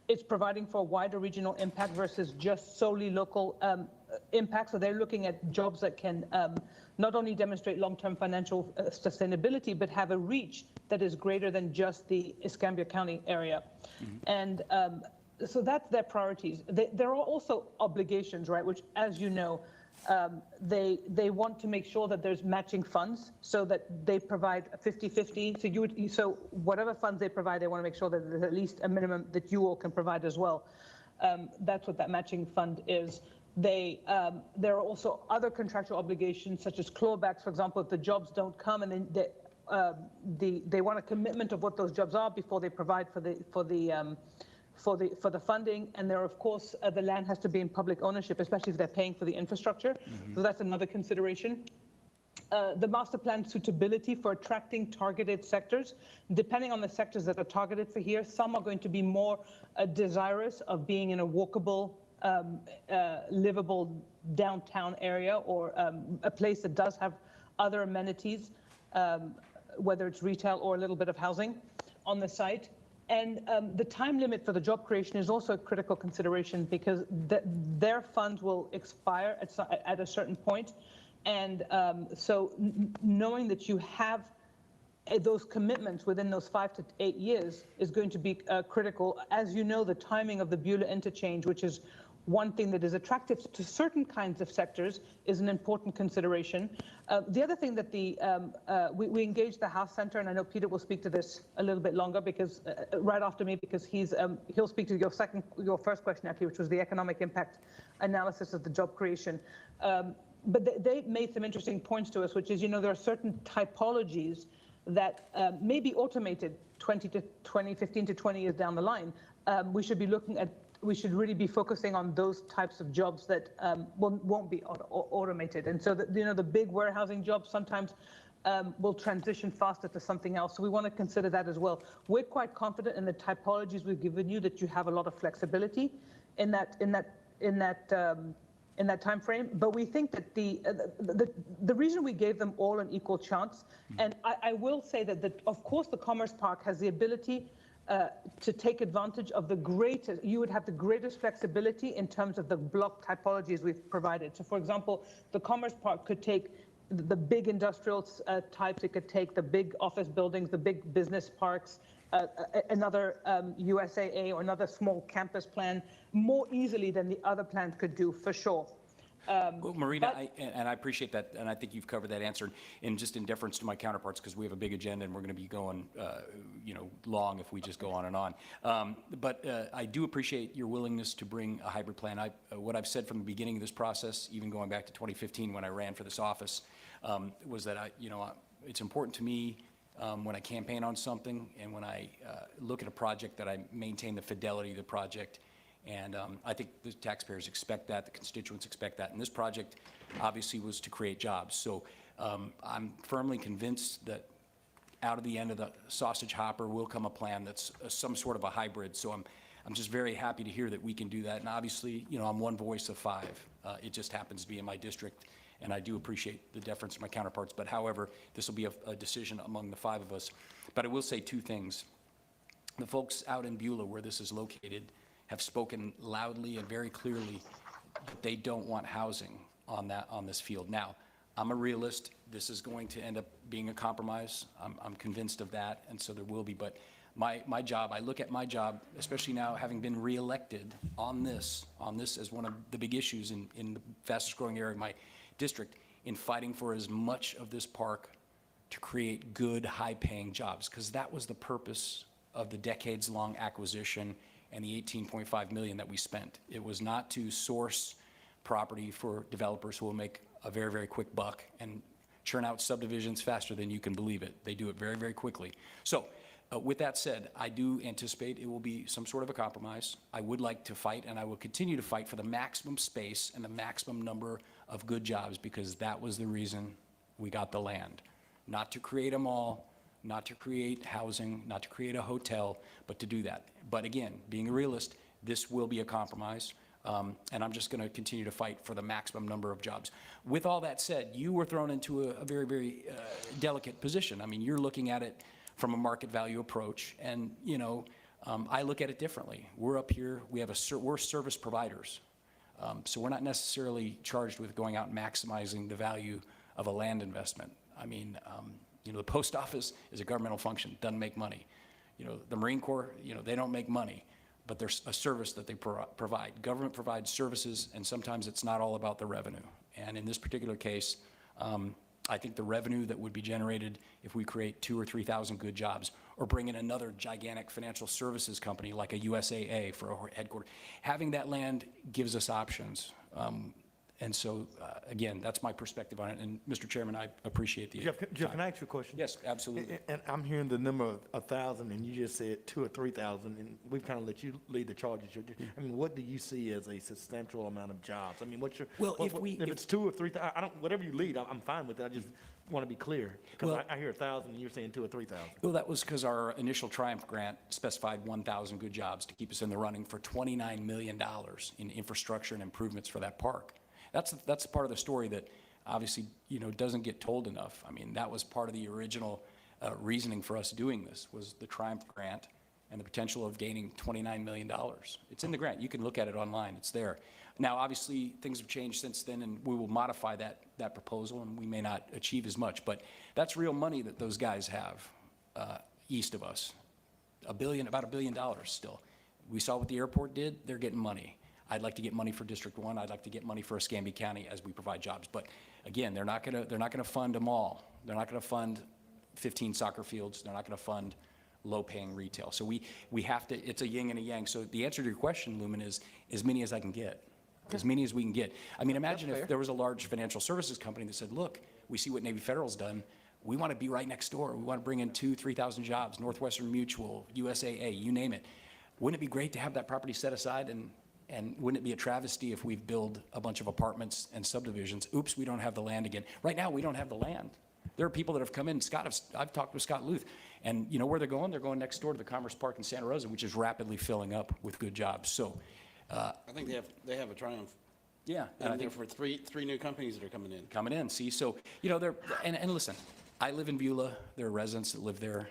It's providing for a wider regional impact versus just solely local impact. So they're looking at jobs that can not only demonstrate long-term financial sustainability, but have a reach that is greater than just the Escambia County area. And so that's their priorities. There are also obligations, right, which, as you know, they want to make sure that there's matching funds so that they provide 50-50. So whatever funds they provide, they want to make sure that there's at least a minimum that you all can provide as well. That's what that matching fund is. There are also other contractual obligations such as clawbacks. For example, if the jobs don't come and then they want a commitment of what those jobs are before they provide for the funding. And there, of course, the land has to be in public ownership, especially if they're paying for the infrastructure. So that's another consideration. The master plan suitability for attracting targeted sectors. Depending on the sectors that are targeted for here, some are going to be more desirous of being in a walkable, livable downtown area or a place that does have other amenities, whether it's retail or a little bit of housing on the site. And the time limit for the job creation is also a critical consideration because their funds will expire at a certain point. And knowing that you have those commitments within those 5 to 8 years is going to be critical. As you know, the timing of the Beulah interchange, which is one thing that is attractive to certain kinds of sectors, is an important consideration. The other thing that we engaged the House Center, and I know Peter will speak to this a little bit longer because right after me, because he'll speak to your first question actually, which was the economic impact analysis of the job creation. But they made some interesting points to us, which is, there are certain typologies that may be automated 15 to 20 years down the line. We should really be focusing on those types of jobs that won't be automated. And so, the big warehousing jobs sometimes will transition faster to something else. So we want to consider that as well. We're quite confident in the typologies we've given you that you have a lot of flexibility in that time frame. But we think that the reason we gave them all an equal chance, and I will say that of course the Commerce Park has the ability to take advantage of you would have the greatest flexibility in terms of the block typologies we've provided. So for example, the Commerce Park could take the big industrial types, it could take the big office buildings, the big business parks, another USAA or another small campus plan more easily than the other plans could do, for sure. Well, Marina, I appreciate that, and I think you've covered that answer. And just in deference to my counterparts, because we have a big agenda and we're going to be going, long if we just go on and on. But I do appreciate your willingness to bring a hybrid plan. What I've said from the beginning of this process, even going back to 2015 when I ran for this office, was that it's important to me when I campaign on something and when I look at a project that I maintain the fidelity of the project. And I think the taxpayers expect that, the constituents expect that. And this project obviously was to create jobs. So I'm firmly convinced that out of the end of the sausage hopper will come a plan that's some sort of a hybrid. So I'm just very happy to hear that we can do that. And obviously, I'm one voice of 5. It just happens to be in my district. And I do appreciate the deference to my counterparts. But however, this will be a decision among the 5 of us. But I will say 2 things. The folks out in Beulah, where this is located, have spoken loudly and very clearly that they don't want housing on this field. Now, I'm a realist. This is going to end up being a compromise. I'm convinced of that, and so there will be. But my job, I look at my job, especially now having been reelected on this as one of the big issues in the fastest growing area of my district, in fighting for as much of this park to create good, high-paying jobs, because that was the purpose of the decades-long acquisition and the $18.5 million that we spent. It was not to source property for developers who will make a very, very quick buck and churn out subdivisions faster than you can believe it. They do it very, very quickly. So with that said, I do anticipate it will be some sort of a compromise. I would like to fight, and I will continue to fight for the maximum space and the maximum number of good jobs, because that was the reason we got the land. Not to create a mall, not to create housing, not to create a hotel, but to do that. But again, being a realist, this will be a compromise, and I'm just going to continue to fight for the maximum number of jobs. With all that said, you were thrown into a very, very delicate position. I mean, you're looking at it from a market value approach, and I look at it differently. We're up here, we're service providers, so we're not necessarily charged with going out and maximizing the value of a land investment. I mean, the post office is a governmental function, doesn't make money. The Marine Corps, they don't make money, but there's a service that they provide. Government provides services, and sometimes it's not all about the revenue. And in this particular case, I think the revenue that would be generated if we create 2,000 or 3,000 good jobs, or bring in another gigantic financial services company like a USAA for a headquarters, having that land gives us options. And so, again, that's my perspective on it. And Mr. Chairman, I appreciate the Jeff, can I ask you a question? Yes, absolutely. And I'm hearing the number of 1,000, and you just said 2,000 or 3,000, and we've kind of let you lead the charges. I mean, what do you see as a substantial amount of jobs? I mean, what's your, Well, if it's 2,000 or 3,000, whatever you lead, I'm fine with it. I just want to be clear, because Well, I hear 1,000, and you're saying 2,000 or 3,000. Well, that was because our initial Triumph grant specified 1,000 good jobs to keep us in the running for $29 million in infrastructure and improvements for that park. That's part of the story that obviously, doesn't get told enough. I mean, that was part of the original reasoning for us doing this, was the Triumph grant and the potential of gaining $29 million. It's in the grant. You can look at it online. It's there. Now, obviously, things have changed since then, and we will modify that proposal, and we may not achieve as much, but that's real money that those guys have east of us. About $1 billion still. We saw what the airport did, they're getting money. I'd like to get money for District 1, I'd like to get money for Escambia County as we provide jobs. But again, they're not gonna fund them all. They're not gonna fund 15 soccer fields, they're not gonna fund low-paying retail. So we have to, it's a yin and a yang. So the answer to your question, Lumen, is as many as I can get. As many as we can get. I mean, imagine if there was a large financial services company that said, look, we see what Navy Federal's done. We want to be right next door. We want to bring in 2,000, 3,000 jobs, Northwestern Mutual, USAA, you name it. Wouldn't it be great to have that property set aside? And wouldn't it be a travesty if we build a bunch of apartments and subdivisions? Oops, we don't have the land again. Right now, we don't have the land. There are people that have come in. I've talked with Scott Luth, and you know where they're going? They're going next door to the Commerce Park in Santa Rosa, which is rapidly filling up with good jobs. So, I think they have a triumph. yeah, And I think for three new companies that are coming in. see, so, you know, and listen, I live in Beulah, there are residents that live there,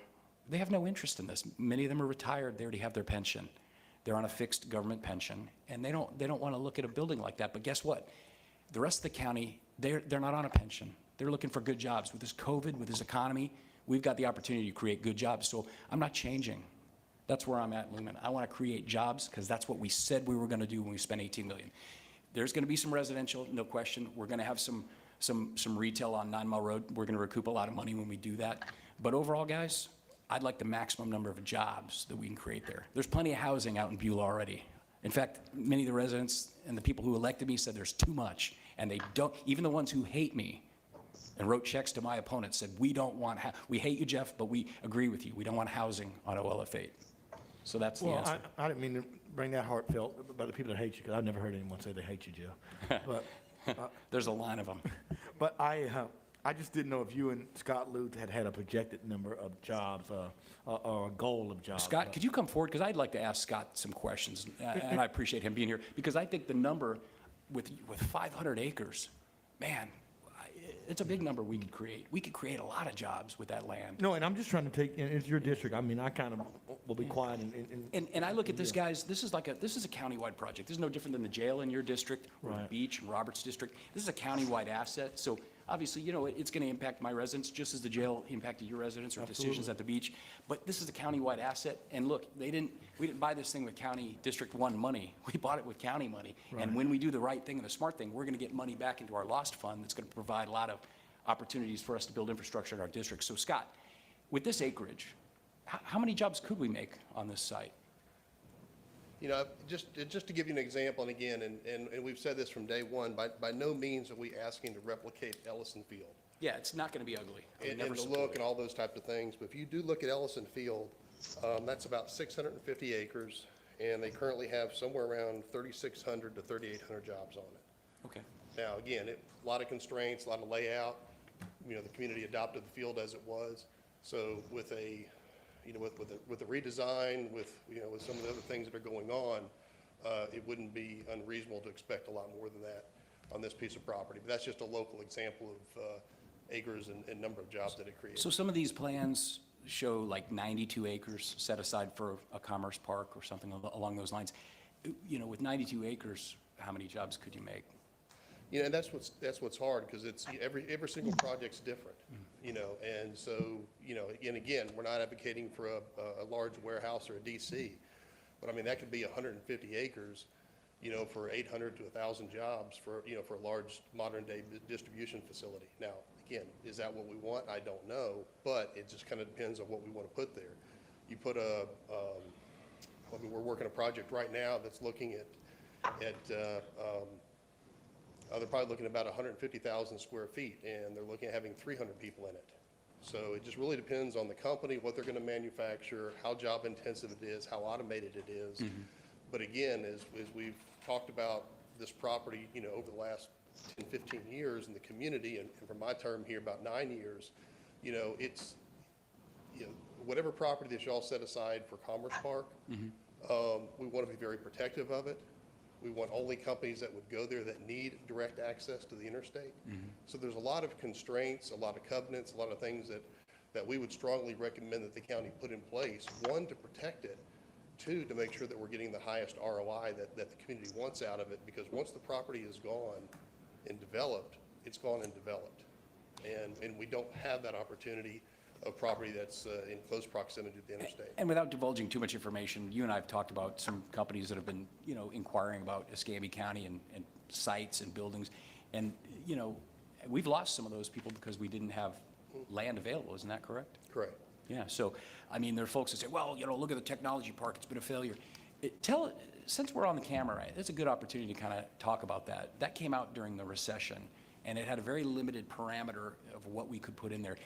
they have no interest in this. Many of them are retired, they already have their pension. They're on a fixed government pension, and they don't want to look at a building like that, but guess what? The rest of the county, they're not on a pension. They're looking for good jobs. With this COVID, with this economy, we've got the opportunity to create good jobs, so I'm not changing. That's where I'm at, Lumen. I want to create jobs, because that's what we said we were going to do when we spent $18 million. There's going to be some residential, no question. We're going to have some retail on 9 Mile Road. We're going to recoup a lot of money when we do that. But overall, guys, I'd like the maximum number of jobs that we can create there. There's plenty of housing out in Beulah already. In fact, many of the residents and the people who elected me said there's too much, and they don't, even the ones who hate me and wrote checks to my opponents said, we hate you, Jeff, but we agree with you. We don't want housing on OLF 8. So that's the answer. I didn't mean to bring that heartfelt about the people that hate you, because I've never heard anyone say they hate you, Jeff. But, There's a line of them. but I just didn't know if you and Scott Luth had a projected number of jobs or a goal of jobs. Scott, could you come forward? Because I'd like to ask Scott some questions, and I appreciate him being here, because I think the number with 500 acres, man, it's a big number we could create. We could create a lot of jobs with that land. No, and I'm just trying to take, and it's your district. I mean, I kind of will be quiet And I look at this, guys, this is a countywide project. This is no different than the jail in your district, or the Right. beach in Robert's district. This is a countywide asset, so obviously, you know, it's going to impact my residents just as the jail impacted your residents or decisions at the beach. But this is a countywide asset, and look, we didn't buy this thing with county District 1 money. We bought it with county money. And when we do the right thing and the smart thing, we're going to get money back into our lost fund that's going to provide a lot of opportunities for us to build infrastructure in our district. So Scott, with this acreage, how many jobs could we make on this site? You know, just to give you an example, and again, and we've said this from day one, by no means are we asking to replicate Ellison Field. Yeah, it's not going to be ugly. I would And never the support look it. and all those types of things, but if you do look at Ellison Field, that's about 650 acres, and they currently have somewhere around 3,600 to 3,800 jobs on it. Okay. Now, again, a lot of constraints, a lot of layout. You know, the community adopted the field as it was. So with a redesign, with some of the other things that are going on, it wouldn't be unreasonable to expect a lot more than that on this piece of property. But that's just a local example of acres and number of jobs that it creates. So some of these plans show like 92 acres set aside for a commerce park or something along those lines. You know, with 92 acres, how many jobs could you make? You know, and that's what's hard, because it's every single project's different, you know, and so, you know, again, we're not advocating for a large warehouse or a DC, but I mean, that could be 150 acres, you know, for 800 to 1,000 jobs for a large modern day distribution facility. Now, again, is that what we want? I don't know, but it just kind of depends on what we want to put there. You put I mean, we're working a project right now that's looking at they're probably looking at about 150,000 square feet, and they're looking at having 300 people in it. So it just really depends on the company, what they're going to manufacture, how job intensive it is, how automated it is. Mm-hmm. But again, as we've talked about this property, you know, over the last 10, 15 years in the community, and for my term here, about 9 years, you know, it's, you know, whatever property that y'all set aside for Commerce Park, we want to be very protective of it. We want only companies that would go there that need direct access to the interstate. So there's a lot of constraints, a lot of covenants, a lot of things that we would strongly recommend that the county put in place. One, to protect it. Two, to make sure that we're getting the highest ROI that the community wants out of it, because once the property is gone and developed, it's gone and developed. And we don't have that opportunity of property that's in close proximity to the interstate. And without divulging too much information, you and I have talked about some companies that have been, inquiring about Escambia County and sites and buildings. And, we've lost some of those people because we didn't have land available. Isn't that correct? Correct. Yeah, so, there are folks that say, well, look at the technology park, it's been a failure. Since we're on the camera, right, it's a good opportunity to kind of talk about that. That came out during the recession, and it had a very limited parameter of what we could put in there.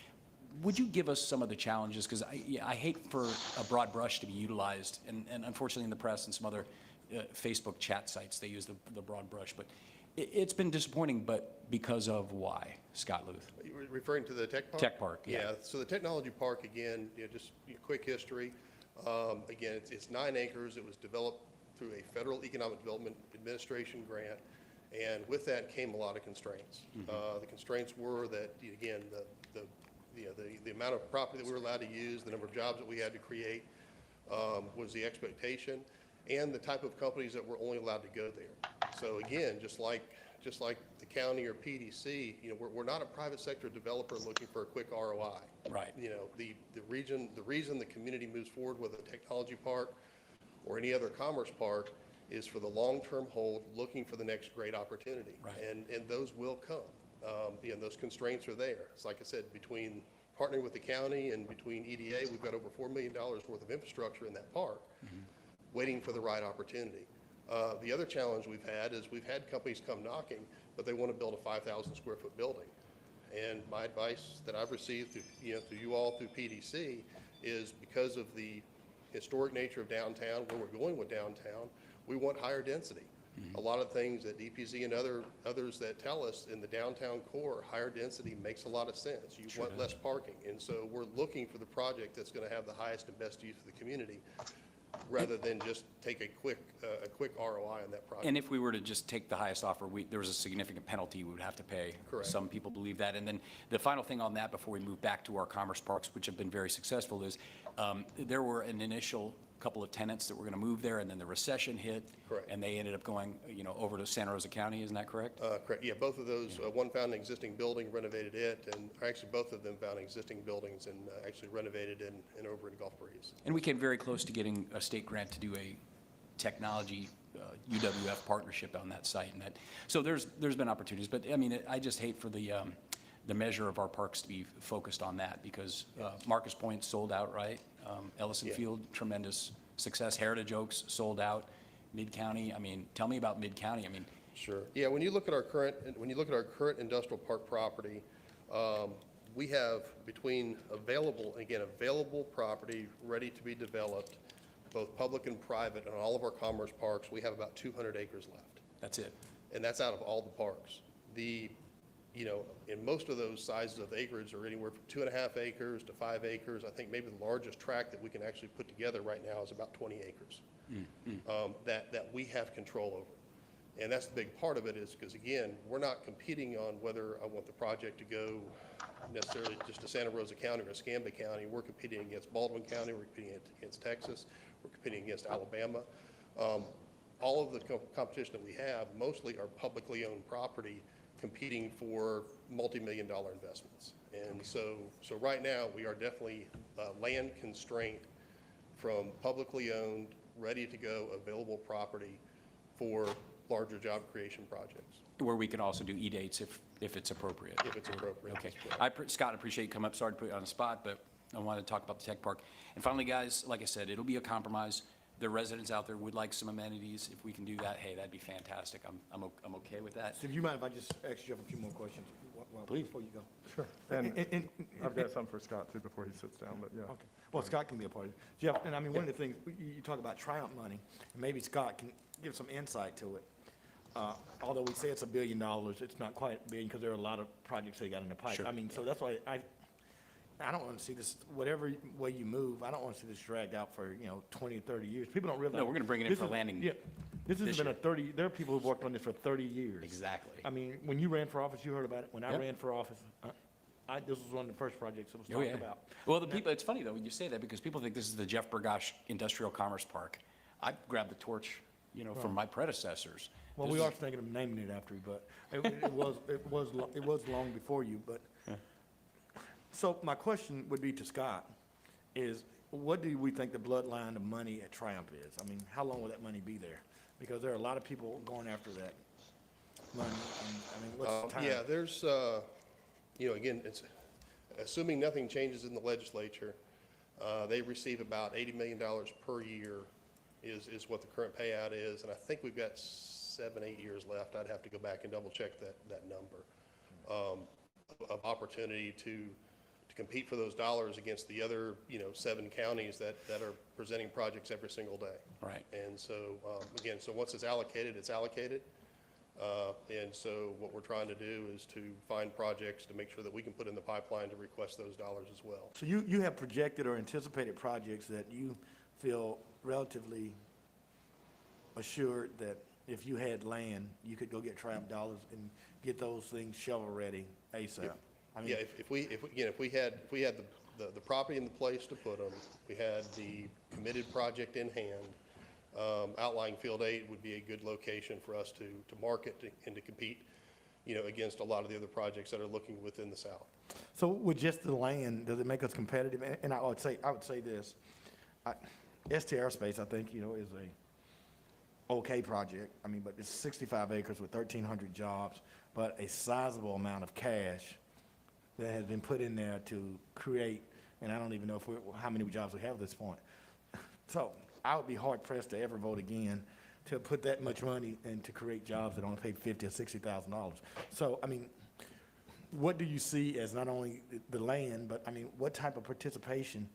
Would you give us some of the challenges? Because I hate for a broad brush to be utilized, and unfortunately in the press and some other Facebook chat sites, they use the broad brush, but it's been disappointing, but because of why? Scott Luth. Are you referring to the tech park? Tech park, yeah. So the technology park, again, just quick history. Again, it's 9 acres. It was developed through a Federal Economic Development Administration grant, and with that came a lot of constraints. The constraints were that, again, the amount of property that we were allowed to use, the number of jobs that we had to create was the expectation, and the type of companies that were only allowed to go there. So again, just like the county or PDC, we're not a private sector developer looking for a quick ROI. Right. The reason the community moves forward with a technology park or any other commerce park is for the long-term hold, looking for the next great opportunity. Right. And those will come. Those constraints are there. It's like I said, between partnering with the county and between EDA, we've got over $4 million worth of infrastructure in that park, waiting for the right opportunity. The other challenge we've had is we've had companies come knocking, but they want to build a 5,000 square foot building. And my advice that I've received through you all through PDC is, because of the historic nature of downtown, where we're going with downtown, we want higher density. A lot of things that DPZ and others that tell us in the downtown core, higher density makes a lot of sense. You want less parking. And so we're looking for the project that's going to have the highest and best use for the community, rather than just take a quick ROI on that project. And if we were to just take the highest offer, there was a significant penalty we would have to pay. Correct. Some people believe that. And then the final thing on that, before we move back to our commerce parks, which have been very successful, is there were an initial couple of tenants that were going to move there, and then the recession hit. Correct. And they ended up going, over to Santa Rosa County. Isn't that correct? Correct. Yeah, both of those. One found an existing building, renovated it, and actually both of them found existing buildings and actually renovated and over in Gulf Breeze. And we came very close to getting a state grant to do a technology UWF partnership on that site, and so there's been opportunities, but I just hate for the measure of our parks to be focused on that, because Marcus Point sold out, right? Ellison Field, tremendous success. Heritage Oaks sold out. Mid-County, tell me about Mid-County. Sure. Yeah, when you look at our current industrial park property, we have between available property ready to be developed, both public and private, on all of our commerce parks, we have about 200 acres left. That's it. And that's out of all the parks. In most of those sizes of acreage are anywhere from 2.5 acres to 5 acres. I think maybe the largest tract that we can actually put together right now is about 20 acres that we have control over. And that's the big part of it, is because, again, we're not competing on whether I want the project to go necessarily just to Santa Rosa County or Escambia County. We're competing against Baldwin County. We're competing against Texas. We're competing against Alabama. All of the competition that we have mostly are publicly owned property, competing for multi-million-dollar investments. And so right now, we are definitely land constraint from publicly owned, ready-to-go, available property for larger job creation projects. Where we can also do E-dates if it's appropriate. If it's appropriate. Okay. Scott, I appreciate you coming up. Sorry to put you on the spot, but I wanted to talk about the tech park. And finally, guys, like I said, it'll be a compromise. The residents out there would like some amenities. If we can do that, hey, that'd be fantastic. I'm okay with that. So if you mind if I just ask you a few more questions? Please. Before you go. Sure. And I've got something for Scott, too, before he sits down, but yeah. Okay. Well, Scott can be a part of it. Jeff, and one of the things, you talk about Triumph money, and maybe Scott can give some insight to it. Although we say it's $1 billion, it's not quite $1 billion, because there are a lot of projects they got in the pipe. Sure. So that's why I don't want to see this, whatever way you move, I don't want to see this dragged out for, 20, 30 years. People don't realize. No, we're going to bring it in for landing. Yeah. This has this been year. there are people who've worked on this for 30 years. Exactly. When you ran for office, you heard about it. When I Yep. ran for office, This was one of the first projects that was Oh, talked yeah. about. Well, the people, it's funny though, when you say that, because people think this is the Jeff Bergosh Industrial Commerce Park. I grabbed the torch, from my predecessors. Well, This we is- are thinking of naming it after you, but it was long before you, but. So my question would be to Scott, is what do we think the bloodline of money at Triumph is? I mean, how long will that money be there? Because there are a lot of people going after that money, and, I mean, what's the time? Yeah, there's, again, it's, assuming nothing changes in the legislature, they receive about $80 million per year is what the current payout is, and I think we've got 7, 8 years left. I'd have to go back and double check that number, of opportunity to compete for those dollars against the other, 7 counties that are presenting projects every single day. Right. And so, again, so once it's allocated, it's allocated. And so what we're trying to do is to find projects to make sure that we can put in the pipeline to request those dollars as well. So you have projected or anticipated projects that you feel relatively assured that if you had land, you could go get Triumph dollars and get those things shovel-ready ASAP? I mean, Yeah, if we had the property in the place to put them, we had the committed project in hand, outlying Field 8 would be a good location for us to market and to compete, against a lot of the other projects that are looking within the South. So with just the land, does it make us competitive? And I would say this, ST Aerospace, I think, is a okay project. I mean, but it's 65 acres with 1,300 jobs, but a sizable amount of cash that has been put in there to create, and I don't even know how many jobs we have at this point. So I would be hard pressed to ever vote again to put that much money and to create jobs that only pay $50,000 or $60,000. So, I mean, what do you see as not only the land, but I mean, what type of participation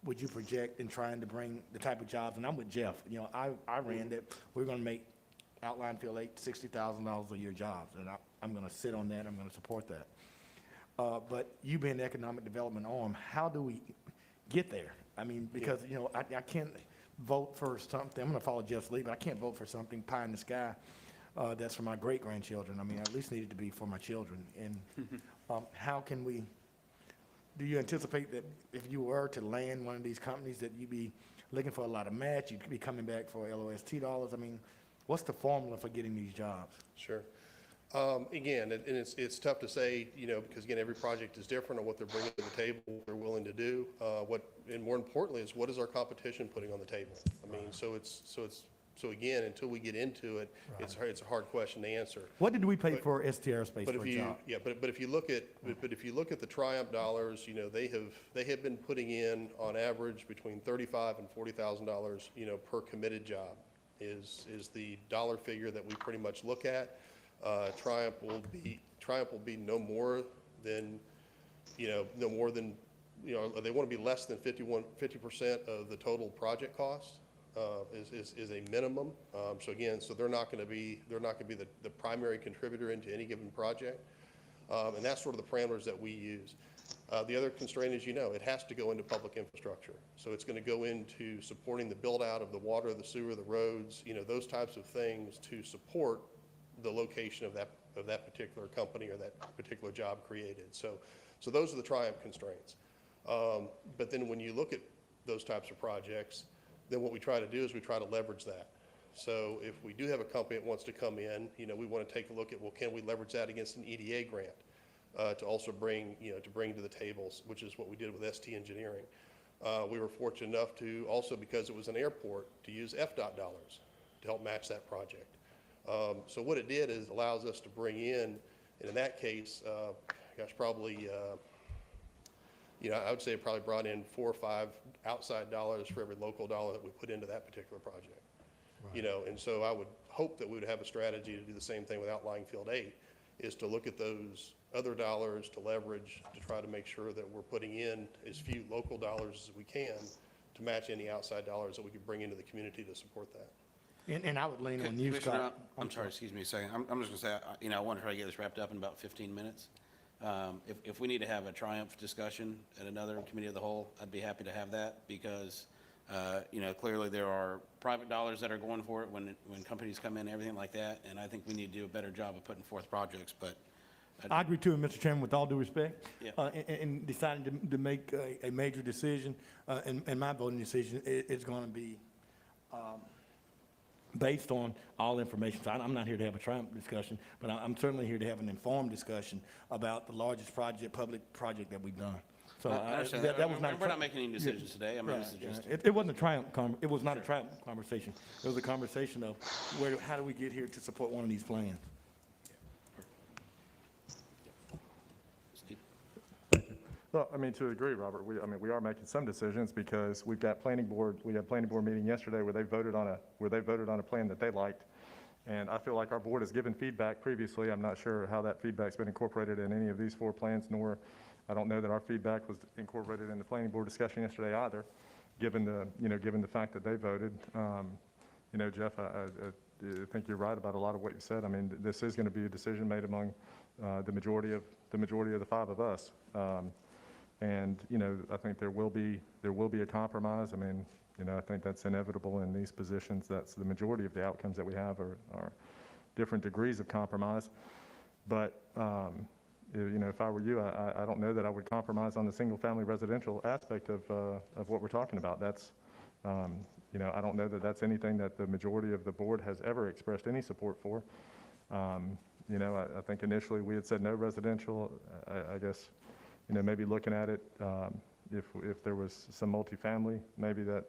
would you project in trying to bring the type of jobs? And I'm with Jeff. I ran that we're going to make outline Field 8 $60,000 a year jobs, and I'm going to sit on that. I'm going to support that. But you being the economic development arm, how do we get there? I mean, because, I can't vote for something. I'm going to follow Jeff's lead, but I can't vote for something pie in the sky that's for my great-grandchildren. I mean, I at least need it to be for my children. And how can we, do you anticipate that if you were to land one of these companies that you'd be looking for a lot of match, you'd be coming back for LOST dollars? I mean, what's the formula for getting these jobs? Sure. Again, and it's tough to say, because again, every project is different on what they're bringing to the table, what they're willing to do. And more importantly is what is our competition putting on the table? I mean, so again, until we get into it, it's a hard question to answer. What did we pay for ST Aerospace But for if a you, job? yeah, but if you look at the Triumph dollars, they have been putting in on average between $35,000 and $40,000, per committed job is the dollar figure that we pretty much look at. Triumph will be no more than, they want to be less than 50% of the total project cost, is a minimum. So again, they're not going to be the primary contributor into any given project. And that's sort of the parameters that we use. The other constraint is, it has to go into public infrastructure. So it's going to go into supporting the build out of the water, the sewer, the roads, those types of things to support the location of that particular company or that particular job created. So those are the Triumph constraints. But then when you look at those types of projects, then what we try to do is we try to leverage that. So if we do have a company that wants to come in, we want to take a look at, well, can we leverage that against an EDA grant to also bring to the tables, which is what we did with ST Engineering. We were fortunate enough to also, because it was an airport, to use FDOT dollars to help match that project. So what it did is allows us to bring in, and in that case, probably, I would say it probably brought in 4 or 5 outside dollars for every local dollar that we put into that particular project. Right. And so I would hope that we would have a strategy to do the same thing with outlying Field 8, is to look at those other dollars to leverage to try to make sure that we're putting in as few local dollars as we can to match any outside dollars that we could bring into the community to support that. And I would lean on you, Commissioner, Scott. I'm sorry, excuse me a second. I'm just going to say, I want to try to get this wrapped up in about 15 minutes. If we need to have a Triumph discussion at another committee of the whole, I'd be happy to have that because, clearly there are private dollars that are going for it when companies come in, everything like that. And I think we need to do a better job of putting forth projects. But I agree too, Mr. Chairman, with all due respect. Yeah. In deciding to make a major decision, and my voting decision is going to be based on all information. So I'm not here to have a triumph discussion, but I'm certainly here to have an informed discussion about the largest public project that we've done. So I understand that was not. We're not making any decisions today. I mean, Right, this is just. yeah. It wasn't a triumph, it was not a triumph conversation. It was a conversation of how do we get here to support one of these plans? Well, I mean, to agree, Robert, we are making some decisions because we had planning board meeting yesterday where they voted on a plan that they liked. And I feel like our board has given feedback previously. I'm not sure how that feedback's been incorporated in any of these 4 plans, nor I don't know that our feedback was incorporated in the planning board discussion yesterday either, given the fact that they voted. Jeff, I think you're right about a lot of what you said. I mean, this is going to be a decision made among the majority of the 5 of us. And, I think there will be a compromise. I mean, I think that's inevitable in these positions. That's the majority of the outcomes that we have are different degrees of compromise. But, if I were you, I don't know that I would compromise on the single-family residential aspect of what we're talking about. That's, I don't know that that's anything that the majority of the board has ever expressed any support for. I think initially we had said no residential. I guess, maybe looking at it, if there was some multifamily, maybe that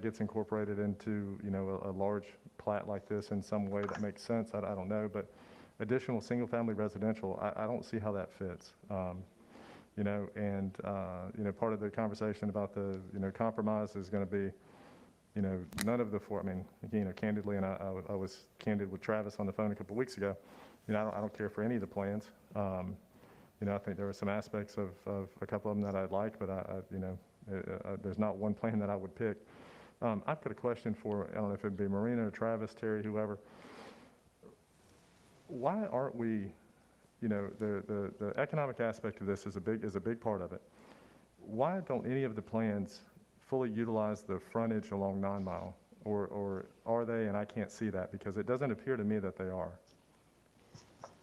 gets incorporated into, a large plat like this in some way that makes sense. I don't know, but additional single-family residential, I don't see how that fits. Part of the conversation about the, compromise is going to be, none of the 4, I mean, candidly, and I was candid with Travis on the phone a couple weeks ago, I don't care for any of the plans. I think there are some aspects of a couple of them that I'd like, but there's not one plan that I would pick. I've got a question for, I don't know if it'd be Marina or Travis, Terry, whoever. Why aren't we, the economic aspect of this is a big part of it. Why don't any of the plans fully utilize the frontage along 9 Mile? Or are they, and I can't see that because it doesn't appear to me that they are.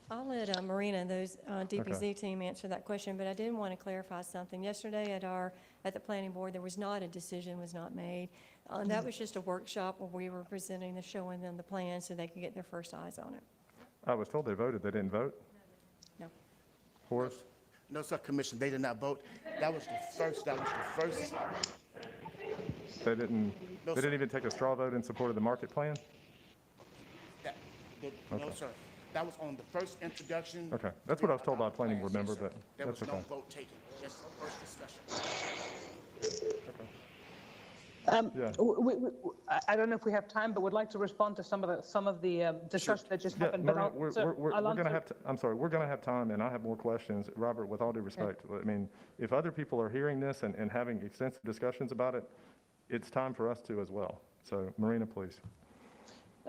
I'll let Marina and those DPZ team answer that question, but I did want to clarify something. Yesterday at the planning board, there was not a decision was not made. That was just a workshop where we were showing them the plan so they could get their first eyes on it. I was told they voted. They didn't vote? No. Horace? No, sir, Commissioner, they did not vote. That was the first. They didn't even take a straw vote in support of the market plan? No, sir. That was on the first introduction. Okay, that's what I was told by a planning board member, but There that's was okay. no vote taken, just first discussion. Yeah. I don't know if we have time, but would like to respond to some of the discussion that just happened. But Marina, I'll we're going to answer. have to, I'm sorry, we're going to have time, and I have more questions. Robert, with all due respect, I mean, if other people are hearing this and having extensive discussions about it, it's time for us to as well. So, Marina, please.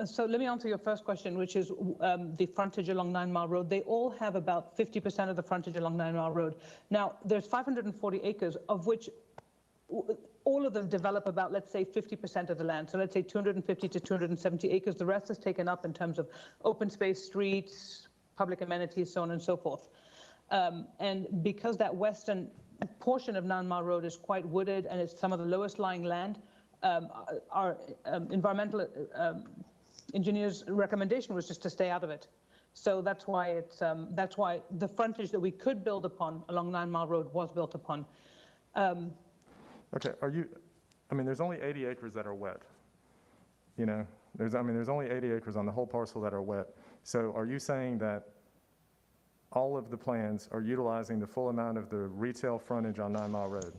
So let me answer your first question, which is the frontage along 9 Mile Road. They all have about 50% of the frontage along 9 Mile Road. Now, there's 540 acres, of which all of them develop about, let's say, 50% of the land. So let's say 250 to 270 acres. The rest is taken up in terms of open space, streets, public amenities, so on and so forth. And because that western portion of 9 Mile Road is quite wooded and it's some of the lowest lying land, our environmental engineer's recommendation was just to stay out of it. So that's why the frontage that we could build upon along 9 Mile Road was built upon. Okay, there's only 80 acres that are wet. There's only 80 acres on the whole parcel that are wet. So are you saying that all of the plans are utilizing the full amount of the retail frontage on 9 Mile Road?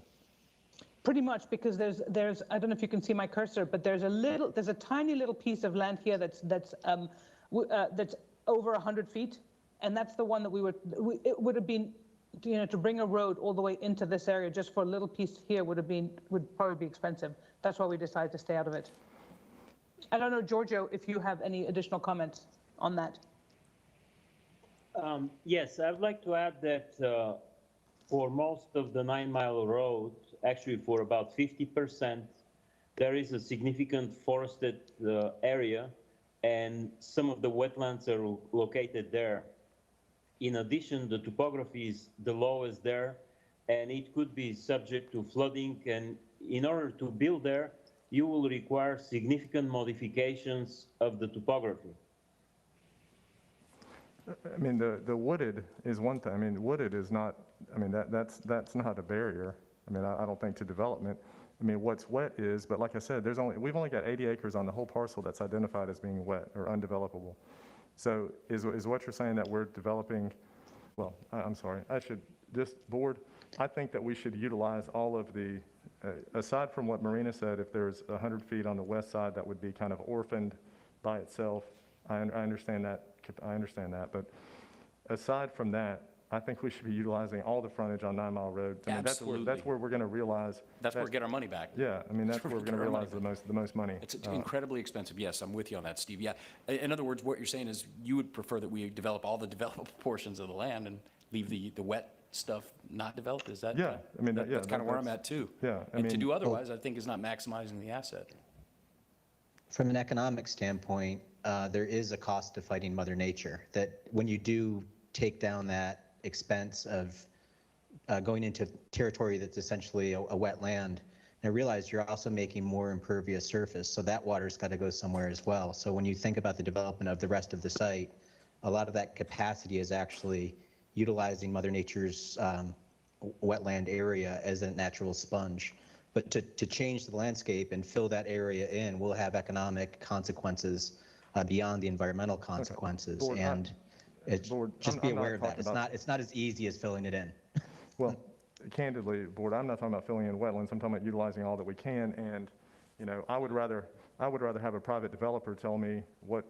Pretty much, because there's I don't know if you can see my cursor, but there's a tiny little piece of land here that's over 100 feet, and that's the one that it would have been, to bring a road all the way into this area just for a little piece here would probably be expensive. That's why we decided to stay out of it. I don't know, Giorgio, if you have any additional comments on that. Yes, I'd like to add that for most of the 9 Mile Road, actually for about 50%, there is a significant forested area, and some of the wetlands are located there. in addition, the topography is the lowest there, and it could be subject to flooding. And in order to build there, you will require significant modifications of the topography. I mean, the wooded is one thing. I mean, wooded is not, I mean, that's not a barrier. I mean, I don't think to development. I mean, what's wet is, but like I said, we've only got 80 acres on the whole parcel that's identified as being wet or undevelopable. So is what you're saying that we're developing, well, I'm sorry, this board, I think that we should utilize all of the, aside from what Marina said, if there's 100 feet on the west side, that would be kind of orphaned by itself. I understand that, but aside from that, I think we should be utilizing all the frontage on 9 Mile Road. I mean, Absolutely. That's where we're going to realize. That's where we get our money back. Yeah, I mean, that's where we're going to get our money realize the most money. It's incredibly expensive. Yes, I'm with you on that, Steve. Yeah. In other words, what you're saying is you would prefer that we develop all the developable portions of the land and leave the wet stuff not developed? Is that? Yeah, I mean, that's kind of where I'm at too. Yeah, I And to mean- do otherwise, I think is not maximizing the asset. From an economic standpoint, there is a cost to fighting Mother Nature, that when you do take down that expense of going into territory that's essentially a wetland, and I realize you're also making more impervious surface, so that water's got to go somewhere as well. So when you think about the development of the rest of the site, a lot of that capacity is actually utilizing Mother Nature's wetland area as a natural sponge. But to change the landscape and fill that area in will have economic consequences beyond the environmental consequences. Board, And just be aware of that. It's not as easy as filling it in. Well, candidly, Board, I'm not talking about filling in wetlands. I'm talking about utilizing all that we can. And, you know, I would rather have a private developer tell me what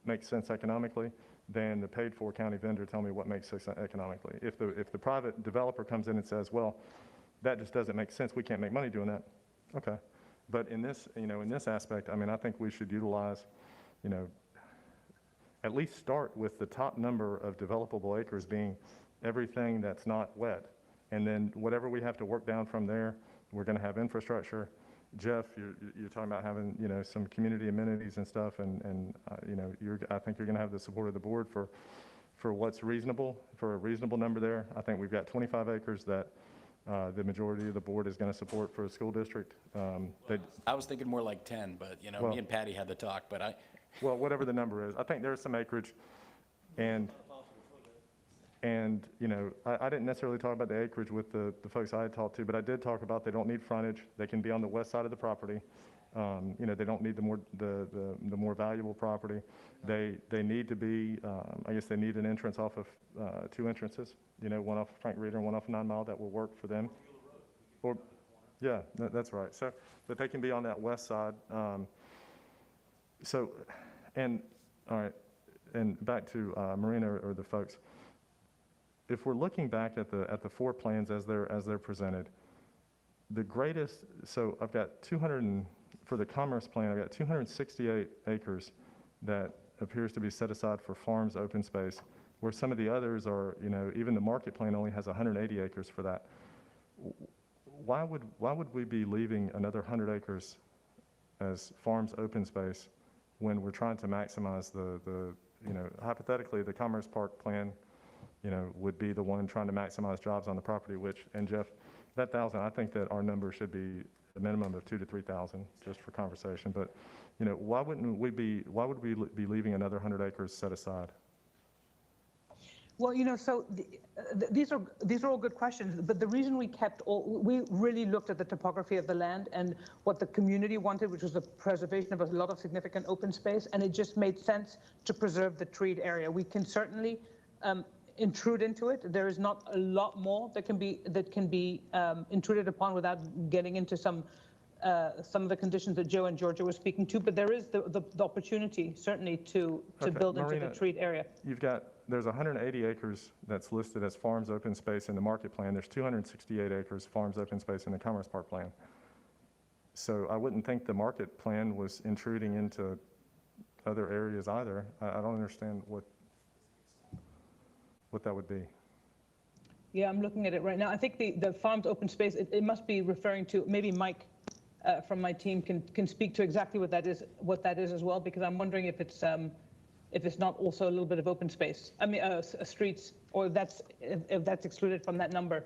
makes sense economically than the paid-for county vendor tell me what makes sense economically. If the private developer comes in and says, well, that just doesn't make sense, we can't make money doing that, okay. But in this, in this aspect, I mean, I think we should utilize, at least start with the top number of developable acres being everything that's not wet. And then whatever we have to work down from there, we're going to have infrastructure. Jeff, you're talking about having, some community amenities and stuff, and I think you're going to have the support of the board for what's reasonable, for a reasonable number there. I think we've got 25 acres that the majority of the board is going to support for a school district. I was thinking more like 10, but, Well- me and Patty had the talk, but Well, whatever the number is, I think there's some acreage, and I didn't necessarily talk about the acreage with the folks I had talked to, but I did talk about they don't need frontage. They can be on the west side of the property. They don't need the more valuable property. They need to be, I guess they need an entrance off of 2 entrances, one off Frank Reeder and one off 9 Mile that will work for them. Or, yeah, that's right. So, but they can be on that west side. So, and, all right, and back to Marina or the folks. If we're looking back at the 4 plans as they're presented, the greatest, so I've got for the commerce plan, I've got 268 acres that appears to be set aside for farms open space, where some of the others are, even the market plan only has 180 acres for that. Why would we be leaving another 100 acres as farms open space when we're trying to maximize the hypothetically, the Commerce Park plan, would be the one trying to maximize jobs on the property, which, and Jeff, that 1,000, I think that our number should be a minimum of 2,000 to 3,000, just for conversation. But, why would we be leaving another 100 acres set aside? Well, so these are all good questions, but the reason we really looked at the topography of the land and what the community wanted, which was the preservation of a lot of significant open space, and it just made sense to preserve the treed area. We can certainly intrude into it. There is not a lot more that can be intruded upon without getting into some of the conditions that Joe and Georgia were speaking to, but there is the opportunity certainly to build into Marina, the treed area. There's 180 acres that's listed as farms open space in the market plan. There's 268 acres farms open space in the Commerce Park plan. So I wouldn't think the market plan was intruding into other areas either. I don't understand what that would be. Yeah, I'm looking at it right now. I think the farms open space, it must be referring to, maybe Mike from my team can speak to exactly what that is as well, because I'm wondering if it's not also a little bit of open space. I mean, streets Or if that's excluded from that number?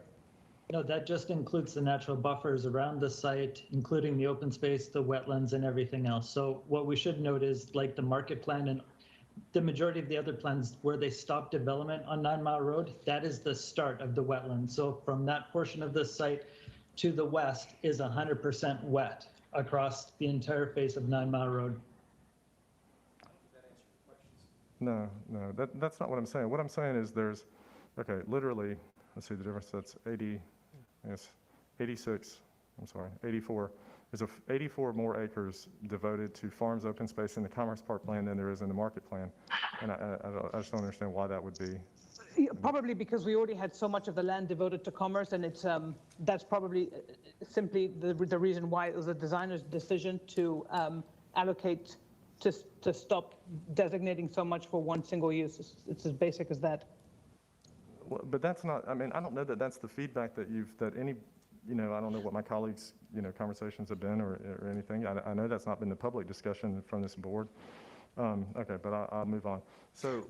No, that just includes the natural buffers around the site, including the open space, the wetlands, and everything else. So what we should note is, like the market plan and the majority of the other plans where they stop development on 9 Mile Road, that is the start of the wetland. So from that portion of the site to the west is 100% wet across the entire face of 9 Mile Road. No, that's not what I'm saying. What I'm saying is there's, okay, literally, let's see the difference, that's 84. There's 84 more acres devoted to farms open space in the Commerce Park plan than there is in the market plan. And I just don't understand why that would be. Yeah, probably because we already had so much of the land devoted to commerce, and it's that's probably simply the reason why it was a designer's decision to allocate, to stop designating so much for one single use. It's as basic as that. Well, but that's not, I mean, I don't know that that's the feedback that any, I don't know what my colleagues, conversations have been or anything. I know that's not been the public discussion from this board. Okay, but I'll move on. So,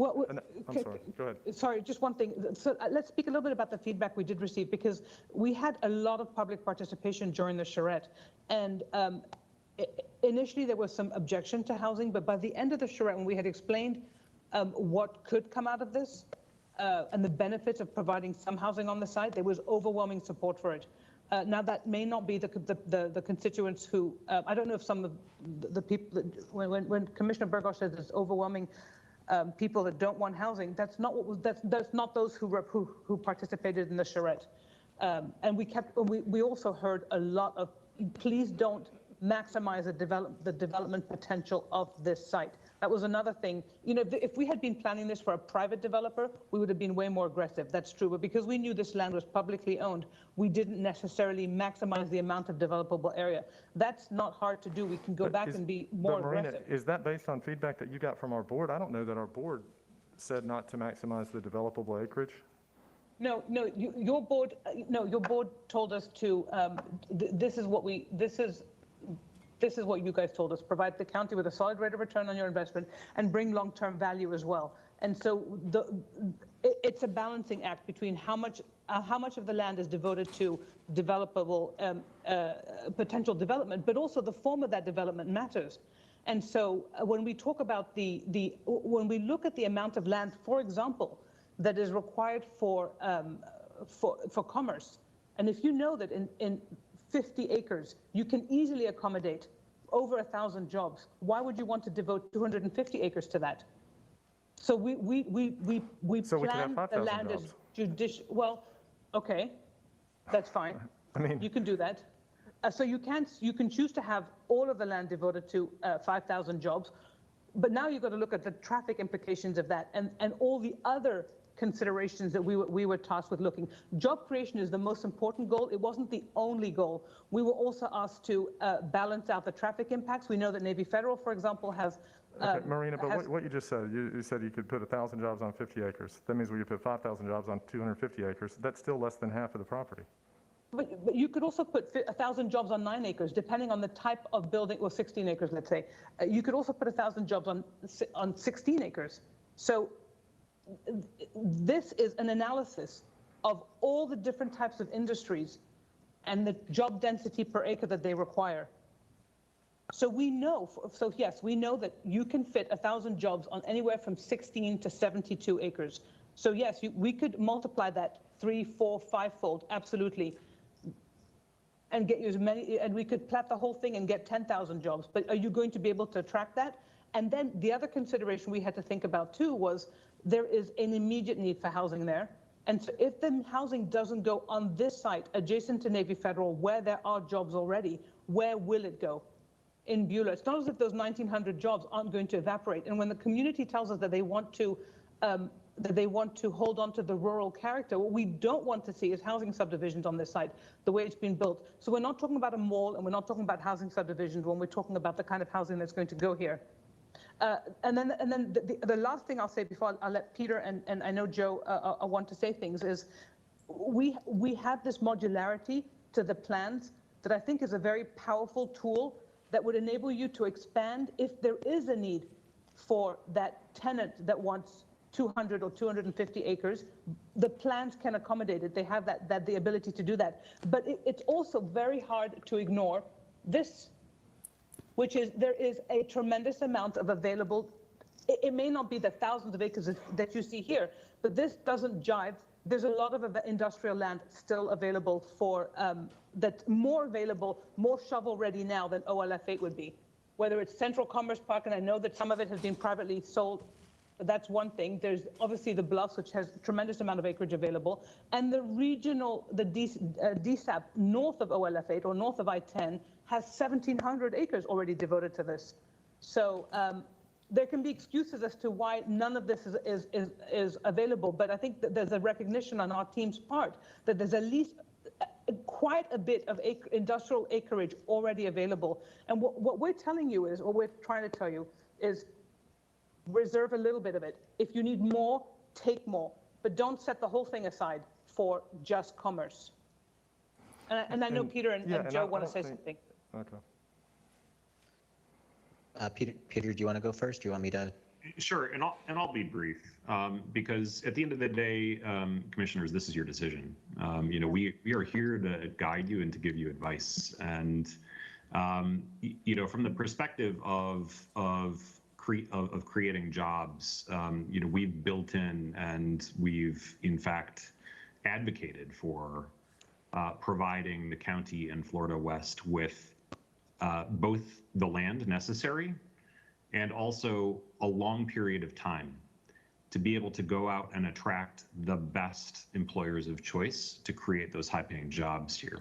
I'm sorry, go ahead. Sorry, just one thing. So let's speak a little bit about the feedback we did receive, because we had a lot of public participation during the charrette. And initially there was some objection to housing, but by the end of the charrette, when we had explained what could come out of this, and the benefits of providing some housing on the site, there was overwhelming support for it. Now, that may not be the constituents who, I don't know if some of the people, when Commissioner Burgos says there's overwhelming people that don't want housing, that's not that's not those who participated in the charrette. And we also heard a lot of, please don't maximize the development potential of this site. That was another thing. If we had been planning this for a private developer, we would have been way more aggressive. That's true. But because we knew this land was publicly owned, we didn't necessarily maximize the amount of developable area. That's not hard to do. We can go back and be more Marina, aggressive. is that based on feedback that you got from our board? I don't know that our board said not to maximize the developable acreage. No, your board told us to, this is what you guys told us: provide the county with a solid rate of return on your investment and bring long-term value as well. And so it's a balancing act between how much of the land is devoted to developable potential development, but also the form of that development matters. And so when we talk about when we look at the amount of land, for example, that is required for commerce, and if you know that in 50 acres, you can easily accommodate over 1,000 jobs. Why would you want to devote 250 acres to that? So we plan the land as judicious. Well, okay, that's fine. I mean, you can do that. So you can choose to have all of the land devoted to 5,000 jobs, but now you've got to look at the traffic implications of that and all the other considerations that we were tasked with looking. Job creation is the most important goal. It wasn't the only goal. We were also asked to balance out the traffic impacts. We know that Navy Federal, for example, has... Okay, Marina, but what you just said, you said you could put 1,000 jobs on 50 acres. That means we could put 5,000 jobs on 250 acres. That's still less than half of the property. But you could also put 1,000 jobs on 9 acres, depending on the type of building, or 16 acres, let's say. You could also put 1,000 jobs on 16 acres. So this is an analysis of all the different types of industries and the job density per acre that they require. So we know, yes, we know that you can fit 1,000 jobs on anywhere from 16 to 72 acres. So yes, we could multiply that 3, 4, 5-fold, absolutely, and get you as many, and we could plat the whole thing and get 10,000 jobs. But are you going to be able to attract that? And then the other consideration we had to think about too was there is an immediate need for housing there. And so if the housing doesn't go on this site adjacent to Navy Federal, where there are jobs already, where will it go? In Beulah. It's not as if those 1,900 jobs aren't going to evaporate. And when the community tells us that they want to hold on to the rural character, what we don't want to see is housing subdivisions on this site, the way it's been built. So we're not talking about a mall, and we're not talking about housing subdivisions when we're talking about the kind of housing that's going to go here. And then the last thing I'll say before I'll let Peter and I know Joe want to say things is we have this modularity to the plans that I think is a very powerful tool that would enable you to expand if there is a need for that tenant that wants 200 or 250 acres. The plans can accommodate it. They have the ability to do that. But it's also very hard to ignore this, which is there is a tremendous amount of available. It may not be the thousands of acres that you see here, but this doesn't jive. There's a lot of industrial land still available for, that's more available, more shovel-ready now than OLF 8 would be. Whether it's Central Commerce Park, and I know that some of it has been privately sold, but that's one thing. There's obviously the Bluffs, which has a tremendous amount of acreage available, and the regional, the DSAP north of OLF 8 or north of I-10 has 1,700 acres already devoted to this. So there can be excuses as to why none of this is available, but I think that there's a recognition on our team's part that there's at least quite a bit of industrial acreage already available. And what we're telling you is, or we're trying to tell you is, reserve a little bit of it. If you need more, take more, but don't set the whole thing aside for just commerce. And I know Peter and Joe want to say something. Okay. Peter, do you want to go first? Do you want me to? Sure, and I'll be brief, because at the end of the day, commissioners, this is your decision. You know, we are here to guide you and to give you advice. And you know, from the perspective of creating jobs, you know, we've built in and we've in fact advocated for providing the county and Florida West with both the land necessary and also a long period of time to be able to go out and attract the best employers of choice to create those high-paying jobs here.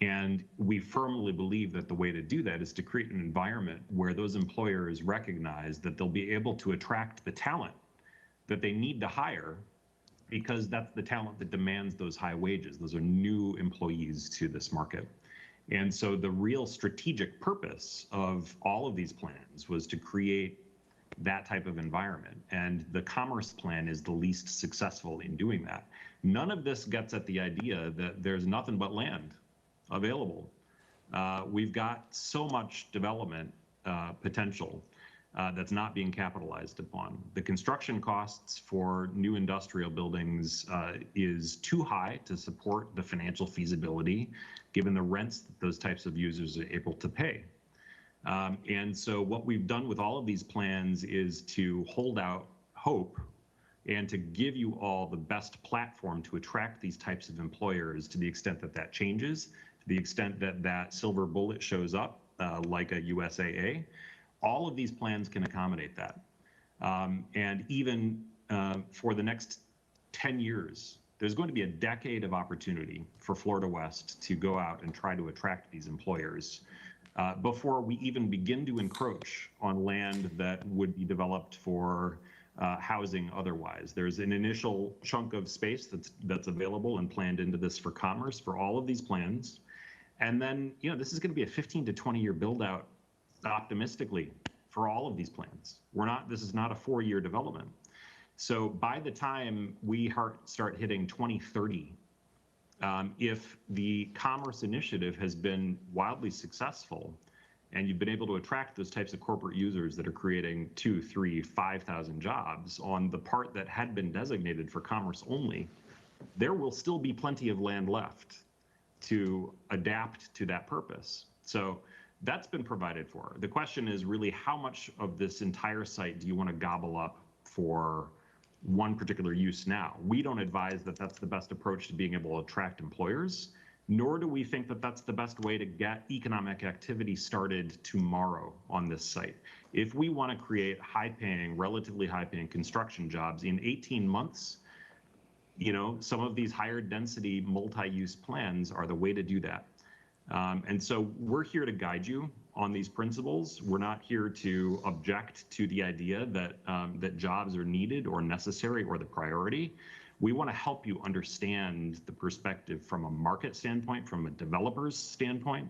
And we firmly believe that the way to do that is to create an environment where those employers recognize that they'll be able to attract the talent that they need to hire, because that's the talent that demands those high wages. Those are new employees to this market. And so the real strategic purpose of all of these plans was to create that type of environment. And the Commerce Plan is the least successful in doing that. None of this gets at the idea that there's nothing but land available. We've got so much development potential that's not being capitalized upon. The construction costs for new industrial buildings is too high to support the financial feasibility, given the rents that those types of users are able to pay. And so what we've done with all of these plans is to hold out hope and to give you all the best platform to attract these types of employers to the extent that that changes, to the extent that that silver bullet shows up, like a USAA. All of these plans can accommodate that. And even for the next 10 years, there's going to be a decade of opportunity for Florida West to go out and try to attract these employers before we even begin to encroach on land that would be developed for housing otherwise. There's an initial chunk of space that's available and planned into this for commerce for all of these plans. And then, you know, this is going to be a 15 to 20 year build out optimistically for all of these plans. This is not a 4-year development. So by the time we start hitting 2030, if the Commerce Initiative has been wildly successful and you've been able to attract those types of corporate users that are creating 2,000, 3,000, 5,000 jobs on the part that had been designated for commerce only, there will still be plenty of land left to adapt to that purpose. So that's been provided for. The question is really, how much of this entire site do you want to gobble up for one particular use now? We don't advise that that's the best approach to being able to attract employers, nor do we think that that's the best way to get economic activity started tomorrow on this site. If we want to create high-paying, relatively high-paying construction jobs in 18 months, you know, some of these higher density multi-use plans are the way to do that. And so we're here to guide you on these principles. We're not here to object to the idea that that jobs are needed or necessary or the priority. We want to help you understand the perspective from a market standpoint, from a developer's standpoint,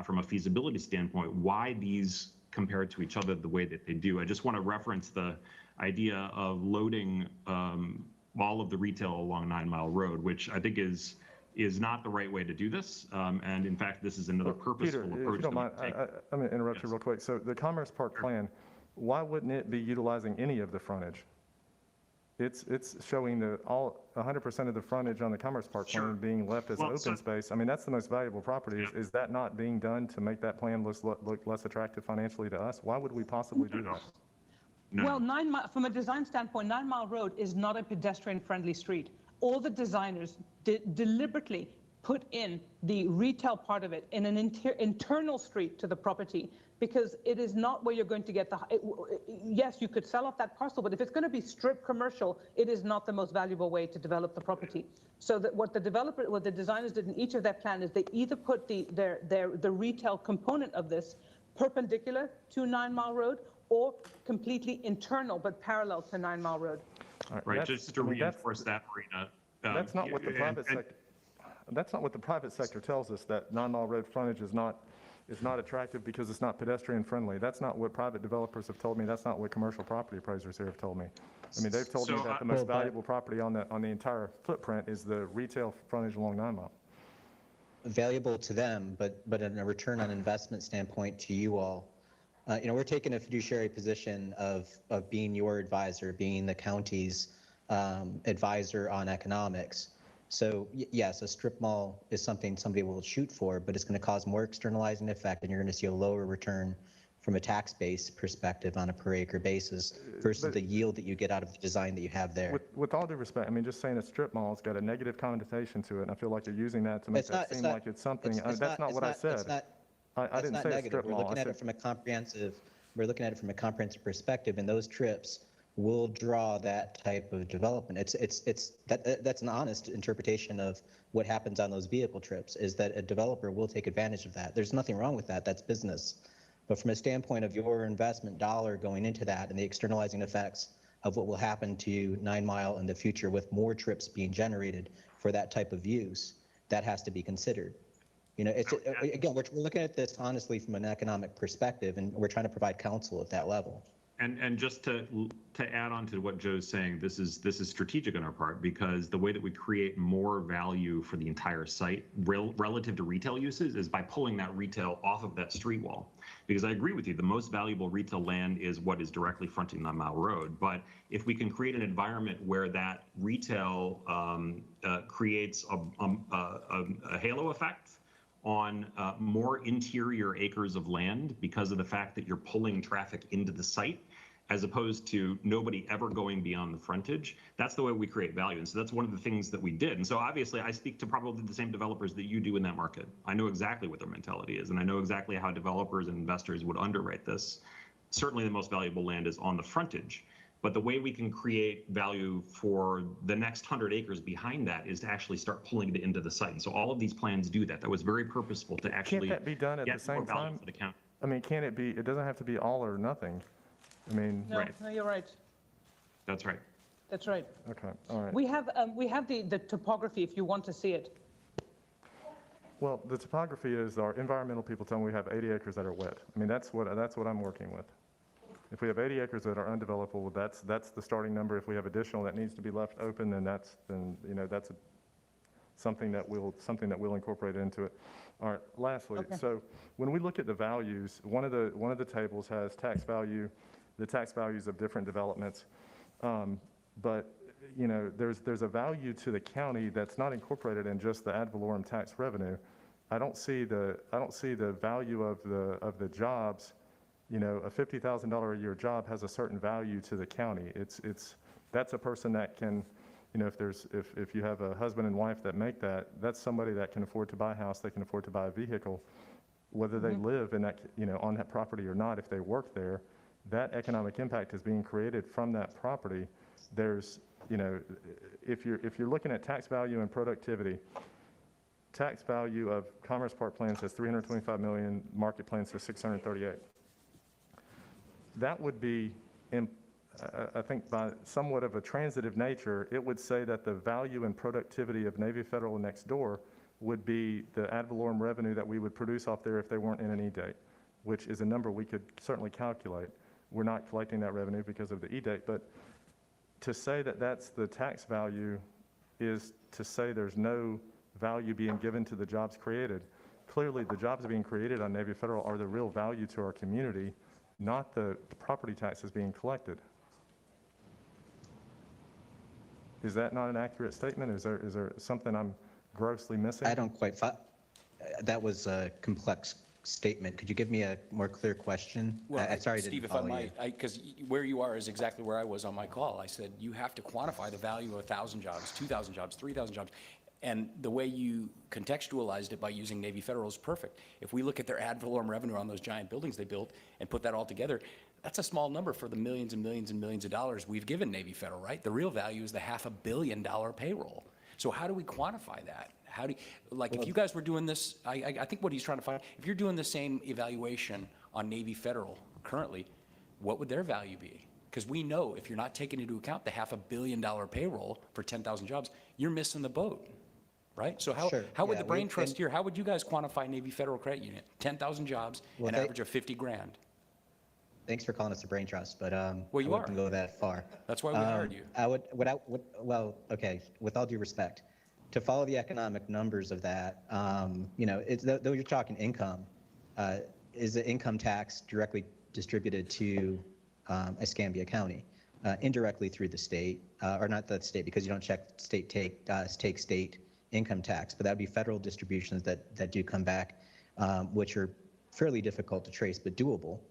from a feasibility standpoint, why these compare to each other the way that they do. I just want to reference the idea of loading all of the retail along 9 Mile Road, which I think is not the right way to do this. And in fact, this is another purposeful approach. Peter, if you don't mind, I'm going to interrupt you real quick. So the Commerce Park plan, why wouldn't it be utilizing any of the frontage? It's showing 100% of the frontage on the Commerce Park plan being left as Well, open space. I mean, that's the most valuable property. Is that not being done to make that plan look less attractive financially to us? Why would we possibly do that? No. Well, from a design standpoint, 9 Mile Road is not a pedestrian-friendly street. All the designers deliberately put in the retail part of it in an internal street to the property, because it is not where you're going to get yes, you could sell off that parcel, but if it's going to be strip commercial, it is not the most valuable way to develop the property. So that what the designers did in each of their plan is they either put the retail component of this perpendicular to 9 Mile Road, or completely internal but parallel to 9 Mile Road. Right, just to reinforce that, Marina. That's not what the private sector. That's not what the private sector tells us, that 9 Mile Road frontage is not attractive because it's not pedestrian friendly. That's not what private developers have told me. That's not what commercial property appraisers here have told me. I mean, they've told me that the most valuable property on the entire footprint is the retail frontage along 9 Mile. Valuable to them, but in a return on investment standpoint to you all, we're taking a fiduciary position of being your advisor, being the county's advisor on economics. So yes, a strip mall is something somebody will shoot for, but it's going to cause more externalizing effect, and you're going to see a lower return from a tax base perspective on a per acre basis versus the yield that you get out of the design that you have there. With all due respect, I mean, just saying a strip mall has got a negative connotation to it, and I feel like you're using that to make that seem like it's something. That's not what I said. I didn't say a strip mall. We're looking at it from a comprehensive perspective, and those trips will draw that type of development. That's an honest interpretation of what happens on those vehicle trips, is that a developer will take advantage of that. There's nothing wrong with that. That's business. But from a standpoint of your investment dollar going into that and the externalizing effects of what will happen to 9 Mile in the future with more trips being generated for that type of use, that has to be considered. Again, we're looking at this honestly from an economic perspective, and we're trying to provide counsel at that level. And just to add on to what Joe's saying, this is strategic on our part, because the way that we create more value for the entire site relative to retail uses is by pulling that retail off of that street wall. Because I agree with you, the most valuable retail land is what is directly fronting 9 Mile Road. But if we can create an environment where that retail creates a halo effect on more interior acres of land because of the fact that you're pulling traffic into the site, as opposed to nobody ever going beyond the frontage, that's the way we create value. And so that's one of the things that we did. And so obviously I speak to probably the same developers that you do in that market. I know exactly what their mentality is, and I know exactly how developers and investors would underwrite this. Certainly the most valuable land is on the frontage. But the way we can create value for the next 100 acres behind that is to actually start pulling it into the site. And so all of these plans do that. That was very purposeful to actually Can't that be done at the same time? For the county. I mean, can it be? It doesn't have to be all or nothing. I mean, No, no, you're right. That's right. That's right. Okay, all right. We have the topography if you want to see it. Well, the topography is our environmental people tell me we have 80 acres that are wet. I mean, that's what I'm working with. If we have 80 acres that are undevelopable, that's the starting number. If we have additional that needs to be left open, then that's something that we'll incorporate into it. All right. Lastly, so when we look at the values, one of the tables has the tax values of different developments, but there's a value to the county that's not incorporated in just the ad valorem tax revenue. I don't see the value of the jobs. A $50,000 a year job has a certain value to the county. That's a person that can, if you have a husband and wife that make that, that's somebody that can afford to buy a house, they can afford to buy a vehicle, whether they live in that, on that property or not. If they work there, that economic impact is being created from that property. There's, if you're looking at tax value and productivity, tax value of Commerce Park plan says 325 million, market plan says 638. That would be, I think by somewhat of a transitive nature, it would say that the value and productivity of Navy Federal next door would be the ad valorem revenue that we would produce off there if they weren't in an E-date, which is a number we could certainly calculate. We're not collecting that revenue because of the E-date, but to say that that's the tax value is to say there's no value being given to the jobs created. Clearly, the jobs being created on Navy Federal are the real value to our community, not the property taxes being collected. Is that not an accurate statement? Is there something I'm grossly missing? I don't quite, that was a complex statement. Could you give me a more clear question? Sorry, I Steve, didn't if I follow you. might, because where you are is exactly where I was on my call. I said, you have to quantify the value of 1,000 jobs, 2,000 jobs, 3,000 jobs. And the way you contextualized it by using Navy Federal is perfect. If we look at their ad valorem revenue on those giant buildings they built and put that all together, that's a small number for the millions and millions and millions of dollars we've given Navy Federal, right? The real value is the $500 million payroll. So how do we quantify that? How do you, like, if you guys were doing this, I think what he's trying to find, if you're doing the same evaluation on Navy Federal currently, what would their value be? Because we know if you're not taking into account the $500 million payroll for 10,000 jobs, you're missing the boat, right? So how would the brain trust here, how would you guys quantify Navy Federal Credit Union? 10,000 jobs, an average of 50 grand. Thanks for calling us a brain trust, but Well, you I wouldn't go that far. That's why we hired you. Well, okay, with all due respect, to follow the economic numbers of that, though you're talking income, is the income tax directly distributed to Escambia County, indirectly through the state, or not the state, because you don't take state income tax, but that would be federal distributions that do come back, which are fairly difficult to trace, but doable.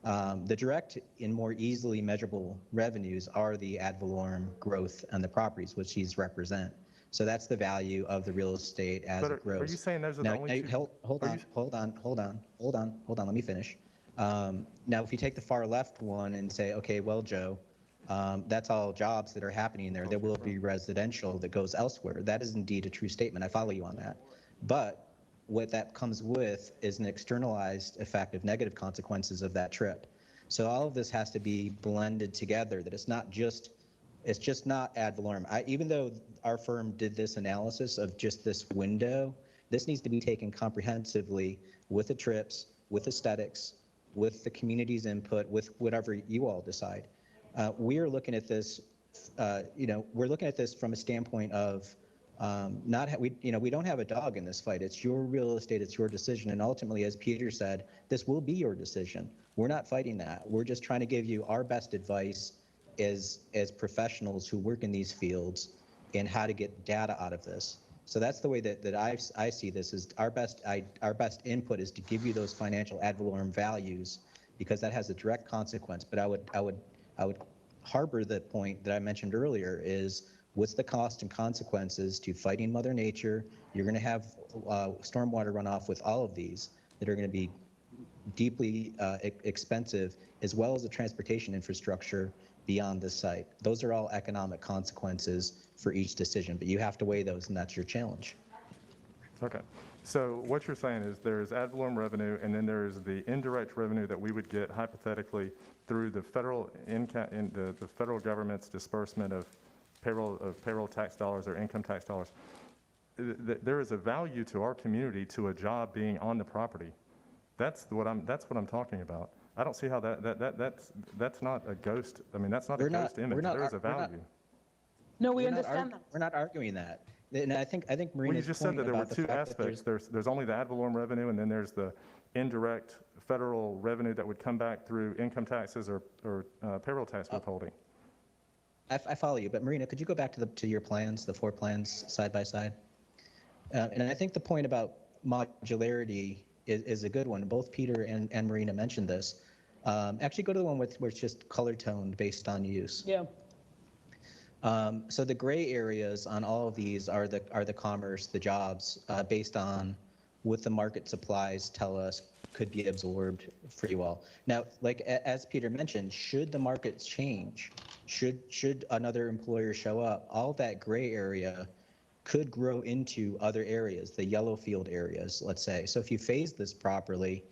The direct and more easily measurable revenues are the ad valorem growth on the properties, which these represent. So that's the value of the real estate as it grows. Are you saying those are the only two? Hold on, let me finish. Now, if you take the far left one and say, okay, well, Joe, that's all jobs that are happening there. There will be residential that goes elsewhere. That is indeed a true statement. I follow you on that. But what that comes with is an externalized effect of negative consequences of that trip. So all of this has to be blended together, that it's just not ad valorem. Even though our firm did this analysis of just this window, this needs to be taken comprehensively with the trips, with aesthetics, with the community's input, with whatever you all decide. We are looking at this, we're looking at this from a standpoint of we don't have a dog in this fight. It's your real estate, it's your decision. And ultimately, as Peter said, this will be your decision. We're not fighting that. We're just trying to give you our best advice as professionals who work in these fields and how to get data out of this. So that's the way that I see this, is our best input is to give you those financial ad valorem values, because that has a direct consequence. But I would harbor the point that I mentioned earlier, is what's the cost and consequences to fighting Mother Nature? You're going to have stormwater runoff with all of these that are going to be deeply expensive, as well as the transportation infrastructure beyond this site. Those are all economic consequences for each decision, but you have to weigh those, and that's your challenge. Okay. So what you're saying is there's ad valorem revenue, and then there's the indirect revenue that we would get hypothetically through the federal the federal government's disbursement of payroll tax dollars or income tax dollars. There is a value to our community to a job being on the property. That's what I'm talking about. I don't see how that's not a ghost. I mean, that's not a ghost image. There is a value. No, we understand that. We're not arguing that. And I think Well, Marina's you just said that there were two aspects. There's only the ad valorem revenue, and then there's the indirect federal revenue that would come back through income taxes or payroll tax withholding. I follow you, but Marina, could you go back to your plans, the 4 plans side by side? And I think the point about modularity is a good one. Both Peter and Marina mentioned this. Actually, go to the one where it's just color toned based on use. Yeah. So the gray areas on all of these are the commerce, the jobs, based on what the market supplies tell us could be absorbed for you all. Now, like as Peter mentioned, should the markets change, should another employer show up, all that gray area could grow into other areas, the yellow field areas, let's say. So if you phase this properly,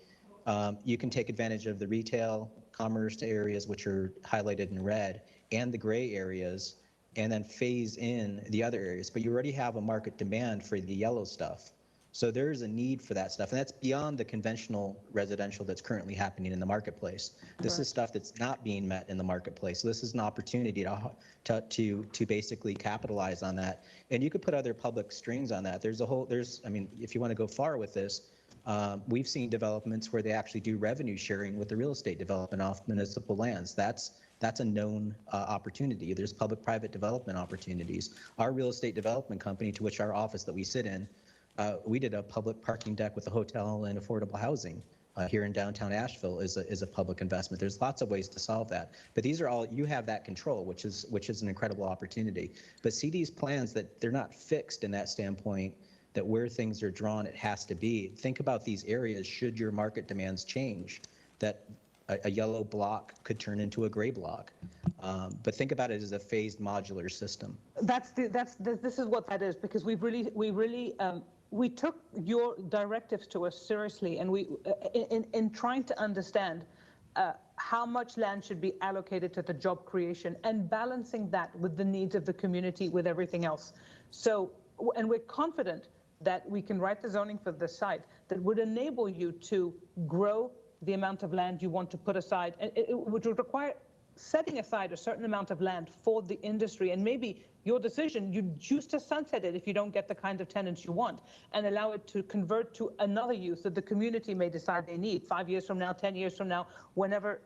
you can take advantage of the retail commerce areas, which are highlighted in red, and the gray areas, and then phase in the other areas. But you already have a market demand for the yellow stuff. So there is a need for that stuff, and that's beyond the conventional residential that's currently happening in the marketplace. This is stuff that's not being met in the marketplace. So this is an opportunity to basically capitalize on that. And you could put other public strings on that. I mean, if you want to go far with this, we've seen developments where they actually do revenue sharing with the real estate development off municipal lands. That's That's a known opportunity. There's public-private development opportunities. Our real estate development company, to which our office that we sit in, we did a public parking deck with a hotel and affordable housing here in downtown Asheville is a public investment. There's lots of ways to solve that. But these are all, you have that control, which is an incredible opportunity. But see these plans that they're not fixed in that standpoint, that where things are drawn, it has to be. Think about these areas should your market demands change, that a yellow block could turn into a gray block. But think about it as a phased modular system. This is what that is, because we took your directives to us seriously, and we, in trying to understand how much land should be allocated to the job creation and balancing that with the needs of the community, with everything else. So, and we're confident that we can write the zoning for the site that would enable you to grow the amount of land you want to put aside, and it would require setting aside a certain amount of land for the industry, and maybe your decision, you choose to sunset it if you don't get the kind of tenants you want, and allow it to convert to another use that the community may decide they need 5 years from now, 10 years from now, whenever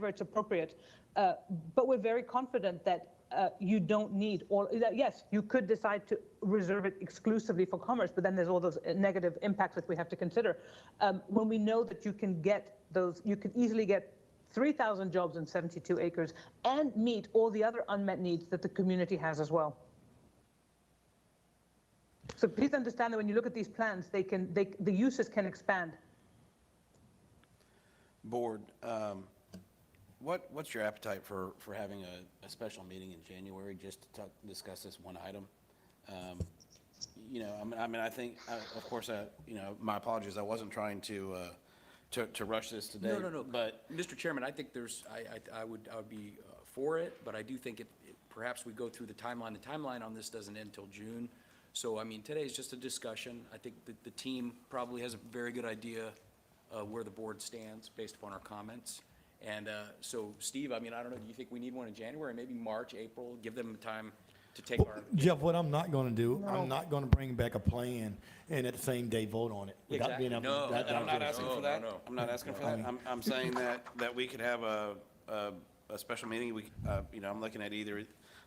it's appropriate. But we're very confident that you don't need all. Yes, you could decide to reserve it exclusively for commerce, but then there's all those negative impacts that we have to consider. When we know that you can get those, you could easily get 3,000 jobs in 72 acres and meet all the other unmet needs that the community has as well. So please understand that when you look at these plans, the uses can expand. Board, what's your appetite for having a special meeting in January just to discuss this one item? You know, I mean, I think, of course, you know, my apologies, I wasn't trying to rush this today. No. But Mr. Chairman, I think there's, I would be for it, but I do think perhaps we go through the timeline. The timeline on this doesn't end until June. So, I mean, today is just a discussion. I think that the team probably has a very good idea where the board stands based upon our comments. And so, Steve, I mean, I don't know, do you think we need one in January, maybe March, April, give them time to take our... Jeff, what I'm not going to do, I'm not going to bring back a plan and at the same day vote on it. without Exactly. being able to- No, that- and I'm not asking for that. no. I'm not asking for that. I'm saying that we could have a special meeting. We, you know, I'm looking at either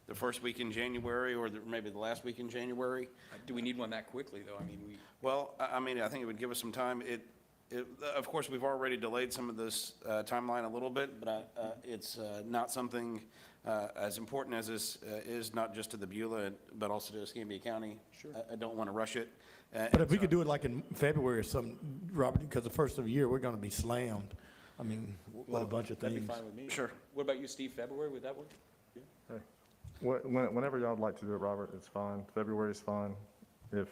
the first week in January or maybe the last week in January. Do we need one that quickly, though? I mean, Well, I mean, I think it would give us some time. Of course, we've already delayed some of this timeline a little bit, but it's not something as important as this is, not just to the Beulah, but also to Escambia County. Sure. I don't want to rush it. But if we could do it like in February or something, Robert, because the first of the year, we're going to be slammed. I mean, with a bunch of that'd things. be fine with me. Sure. What about you, Steve? February, would that work? Hey, whenever y'all would like to do it, Robert, it's fine. February is fine. If,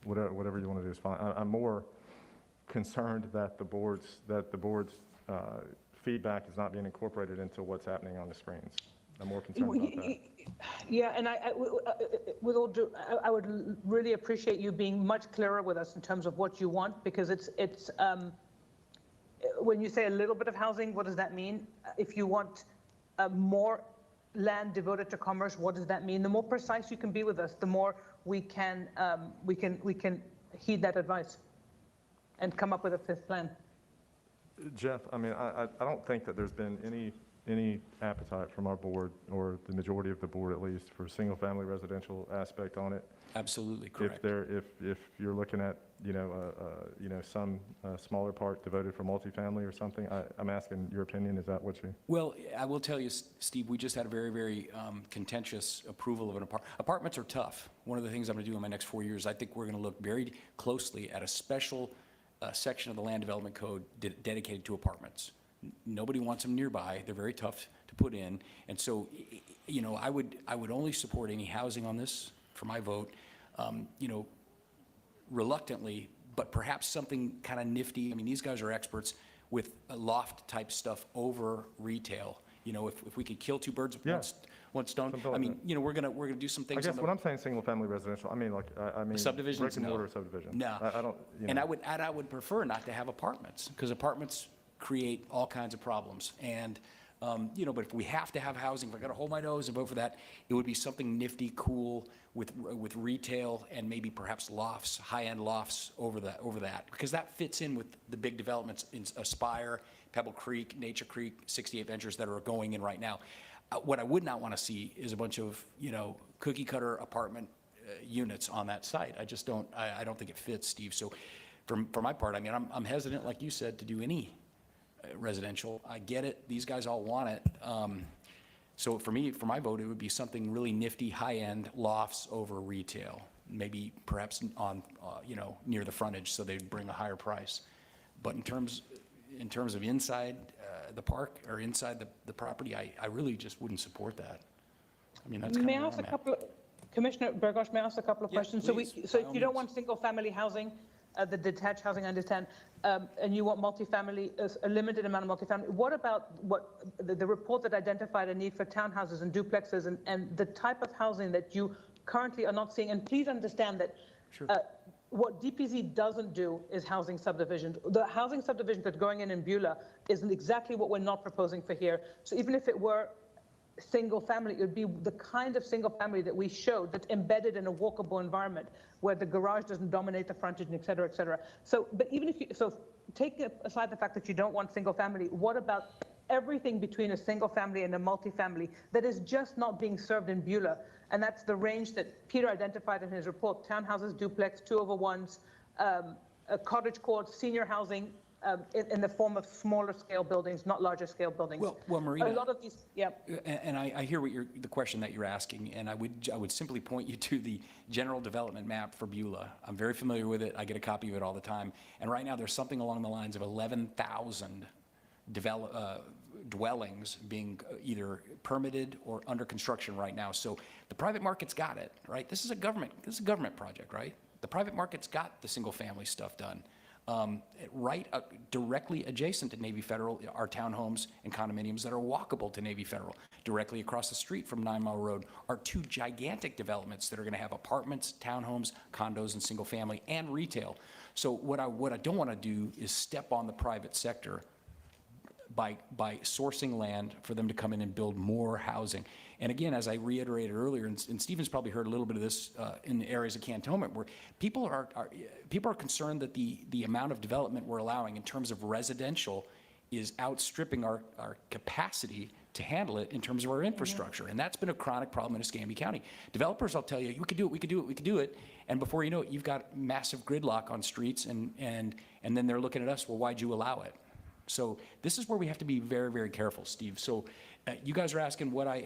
whatever you want to do is fine. I'm more concerned that the board's feedback is not being incorporated into what's happening on the screens. I'm more concerned about that. Yeah, and with all due, I would really appreciate you being much clearer with us in terms of what you want, because it's when you say a little bit of housing, what does that mean? If you want more land devoted to commerce, what does that mean? The more precise you can be with us, the more we can heed that advice and come up with a fifth plan. Jeff, I mean, I don't think that there's been any appetite from our board, or the majority of the board at least, for single-family residential aspect on it. Absolutely correct. If you're looking at, some smaller part devoted for multifamily or something, I'm asking your opinion. Is that what you? Well, I will tell you, Steve, we just had a very, very contentious approval of an apartment. Apartments are tough. One of the things I'm going to do in my next 4 years, I think we're going to look very closely at a special section of the land development code dedicated to apartments. Nobody wants them nearby. They're very tough to put in. And so, I would only support any housing on this for my vote, reluctantly, but perhaps something kind of nifty. I mean, these guys are experts with loft type stuff over retail. If we could kill two birds with one stone. I mean, we're gonna do some things. I guess when I'm saying single family residential, I mean subdivisions, brick and mortar subdivision. No, I don't. And I would prefer not to have apartments, because apartments create all kinds of problems. And You know, but if we have to have housing, if I got to hold my nose and vote for that, it would be something nifty, cool with retail and maybe perhaps lofts, high-end lofts over that, because that fits in with the big developments in Aspire, Pebble Creek, Nature Creek, 68 Ventures that are going in right now. What I would not want to see is a bunch of, you know, cookie cutter apartment units on that site. I just don't, I don't think it fits, Steve. So for my part, I mean, I'm hesitant, like you said, to do any residential. I get it. These guys all want it. So for me, for my vote, it would be something really nifty, high-end lofts over retail, maybe perhaps on, you know, near the frontage, so they'd bring a higher price. But in terms of inside the park or inside the property, I really just wouldn't support that. I mean, that's kind May I of ask where a I'm at. couple of, Commissioner Burgos, may I ask a couple of Yeah, questions? please, So by all if you don't means. want single-family housing, the detached housing, I understand, and you want multifamily, a limited amount of multifamily, what about the report that identified a need for townhouses and duplexes and the type of housing that you currently are not seeing? And please understand that what DPZ doesn't do is housing subdivisions. The housing subdivisions that are going in Beulah isn't exactly what we're not proposing for here. So even if it were single family, it would be the kind of single family that we showed that's embedded in a walkable environment where the garage doesn't dominate the frontage, and et cetera, et cetera. So, but even if you, so take aside the fact that you don't want single family, what about everything between a single family and a multifamily that is just not being served in Beulah? And that's the range that Peter identified in his report: townhouses, duplex, 2/1s, cottage courts, senior housing, in the form of smaller scale buildings, not larger scale buildings. Well, Marina, a lot of these, yeah. And I hear what the question that you're asking, and I would simply point you to the general development map for Beulah. I'm very familiar with it. I get a copy of it all the time. And right now, there's something along the lines of 11,000 dwellings being either permitted or under construction right now. So the private market's got it, right? This is a government project, right? The private market's got the single family stuff done. Directly adjacent to Navy Federal are townhomes and condominiums that are walkable to Navy Federal. Directly across the street from 9 Mile Road are two gigantic developments that are going to have apartments, townhomes, condos, and single family and retail. So what I don't want to do is step on the private sector by sourcing land for them to come in and build more housing. And again, as I reiterated earlier, and Stephen's probably heard a little bit of this in the areas of cantonment, where people are concerned that the amount of development we're allowing in terms of residential is outstripping our capacity to handle it in terms of our infrastructure. And that's been a chronic problem in Escambia County. Developers will tell you, we could do it. And before you know it, you've got massive gridlock on streets, and then they're looking at us, well, why'd you allow it? So this is where we have to be very, very careful, Steve. So you guys are asking what I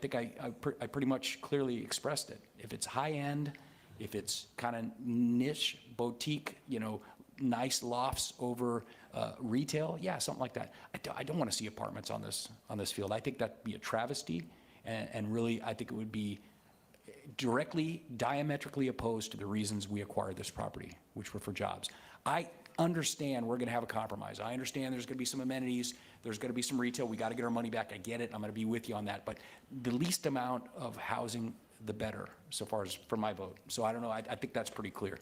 think I pretty much clearly expressed it. If it's high end, if it's kind of niche, boutique, nice lofts over retail, yeah, something like that. I don't want to see apartments on this field. I think that'd be a travesty, and really, I think it would be diametrically opposed to the reasons we acquired this property, which were for jobs. I understand we're going to have a compromise. I understand there's going to be some amenities, there's going to be some retail, we got to get our money back. I get it, I'm going to be with you on that, but the least amount of housing, the better, so far as for my vote. So I don't know, I think that's pretty clear.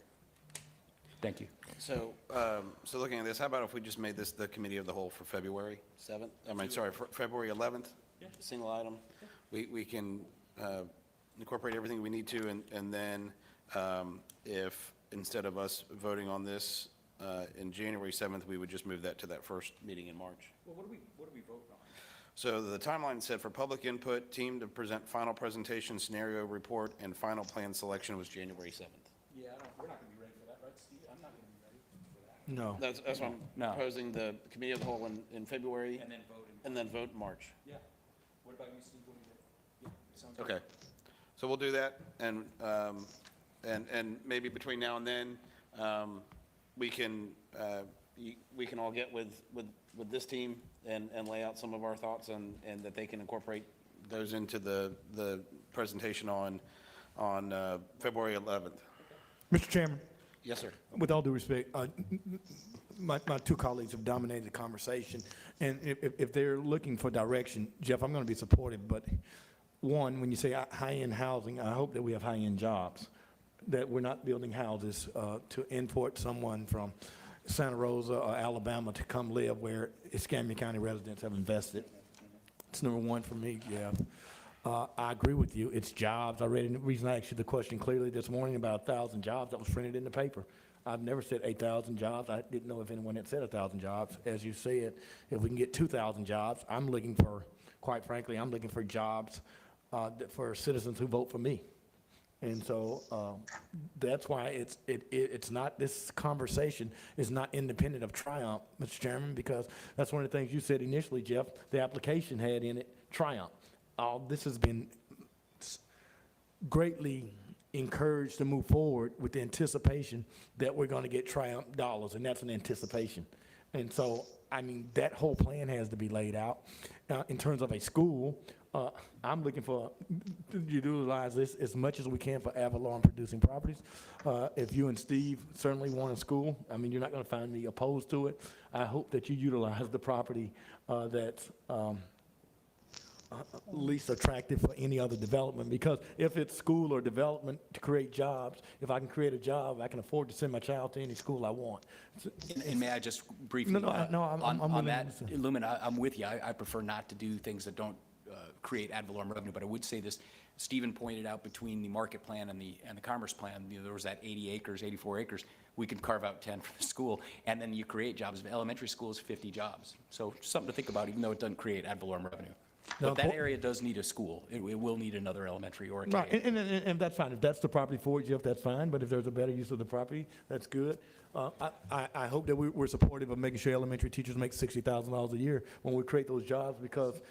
Thank you. So, so looking at this, how about if we just made this the committee of the whole for February 7th? For February 11th, single item? We can incorporate everything we need to, and then if instead of us voting on this in January 7th, we would just move that to that first meeting in March. Well, what do we vote on? So the timeline said for public input, team to present final presentation, scenario report, and final plan selection was January 7th. Yeah, we're not going to be ready for that, right, Steve? I'm not going to be ready for that. No. That's why I'm proposing the committee of the whole in February. And then vote And then vote in March. Yeah. What about you, Steve? What do you think? Yeah, sounds good. Okay. So we'll do that, and maybe between now and then, we can all get with this team and lay out some of our thoughts, and that they can incorporate those into the presentation on February 11th. Mr. Chairman, Yes, sir. with all due respect, my two colleagues have dominated the conversation, and if they're looking for direction, Jeff, I'm going to be supportive, but one, when you say high-end housing, I hope that we have high-end jobs, that we're not building houses to import someone from Santa Rosa or Alabama to come live where Escambia County residents have invested. That's number one for me, Jeff. I agree with you. It's jobs. I read, the reason I asked you the question clearly this morning about 1,000 jobs, that was printed in the paper. I've never said 8,000 jobs. I didn't know if anyone had said 1,000 jobs. As you said, if we can get 2,000 jobs, I'm looking for, quite frankly, I'm looking for jobs for citizens who vote for me. And so that's why it's not, this conversation is not independent of Triumph, Mr. Chairman, because that's one of the things you said initially, Jeff, the application had in it Triumph. This has been greatly encouraged to move forward with the anticipation that we're going to get Triumph dollars, and that's an anticipation. And so, I mean, that whole plan has to be laid out. Now, in terms of a school, I'm looking for, to utilize this as much as we can for ad valorem producing properties. If you and Steve certainly want a school, I mean, you're not going to find me opposed to it. I hope that you utilize the property that's least attractive for any other development, because if it's school or development to create jobs, if I can create a job, I can afford to send my child to any school I want. And may I just briefly, I'm on willing that, to- Lumina, I'm with you. I prefer not to do things that don't create ad valorem revenue, but I would say this, Stephen pointed out between the market plan and the commerce plan, there was that 80 acres, 84 acres. We can carve out 10 for the school, and then you create jobs. Elementary school is 50 jobs. So something to think about, even though it doesn't create ad valorem revenue. No, But that area does need a school. It will need another elementary or a Right, K. and that's fine. If that's the property for it, Jeff, that's fine, but if there's a better use of the property, that's good. I hope that we're supportive of making sure elementary teachers make $60,000 a year when we create those jobs, because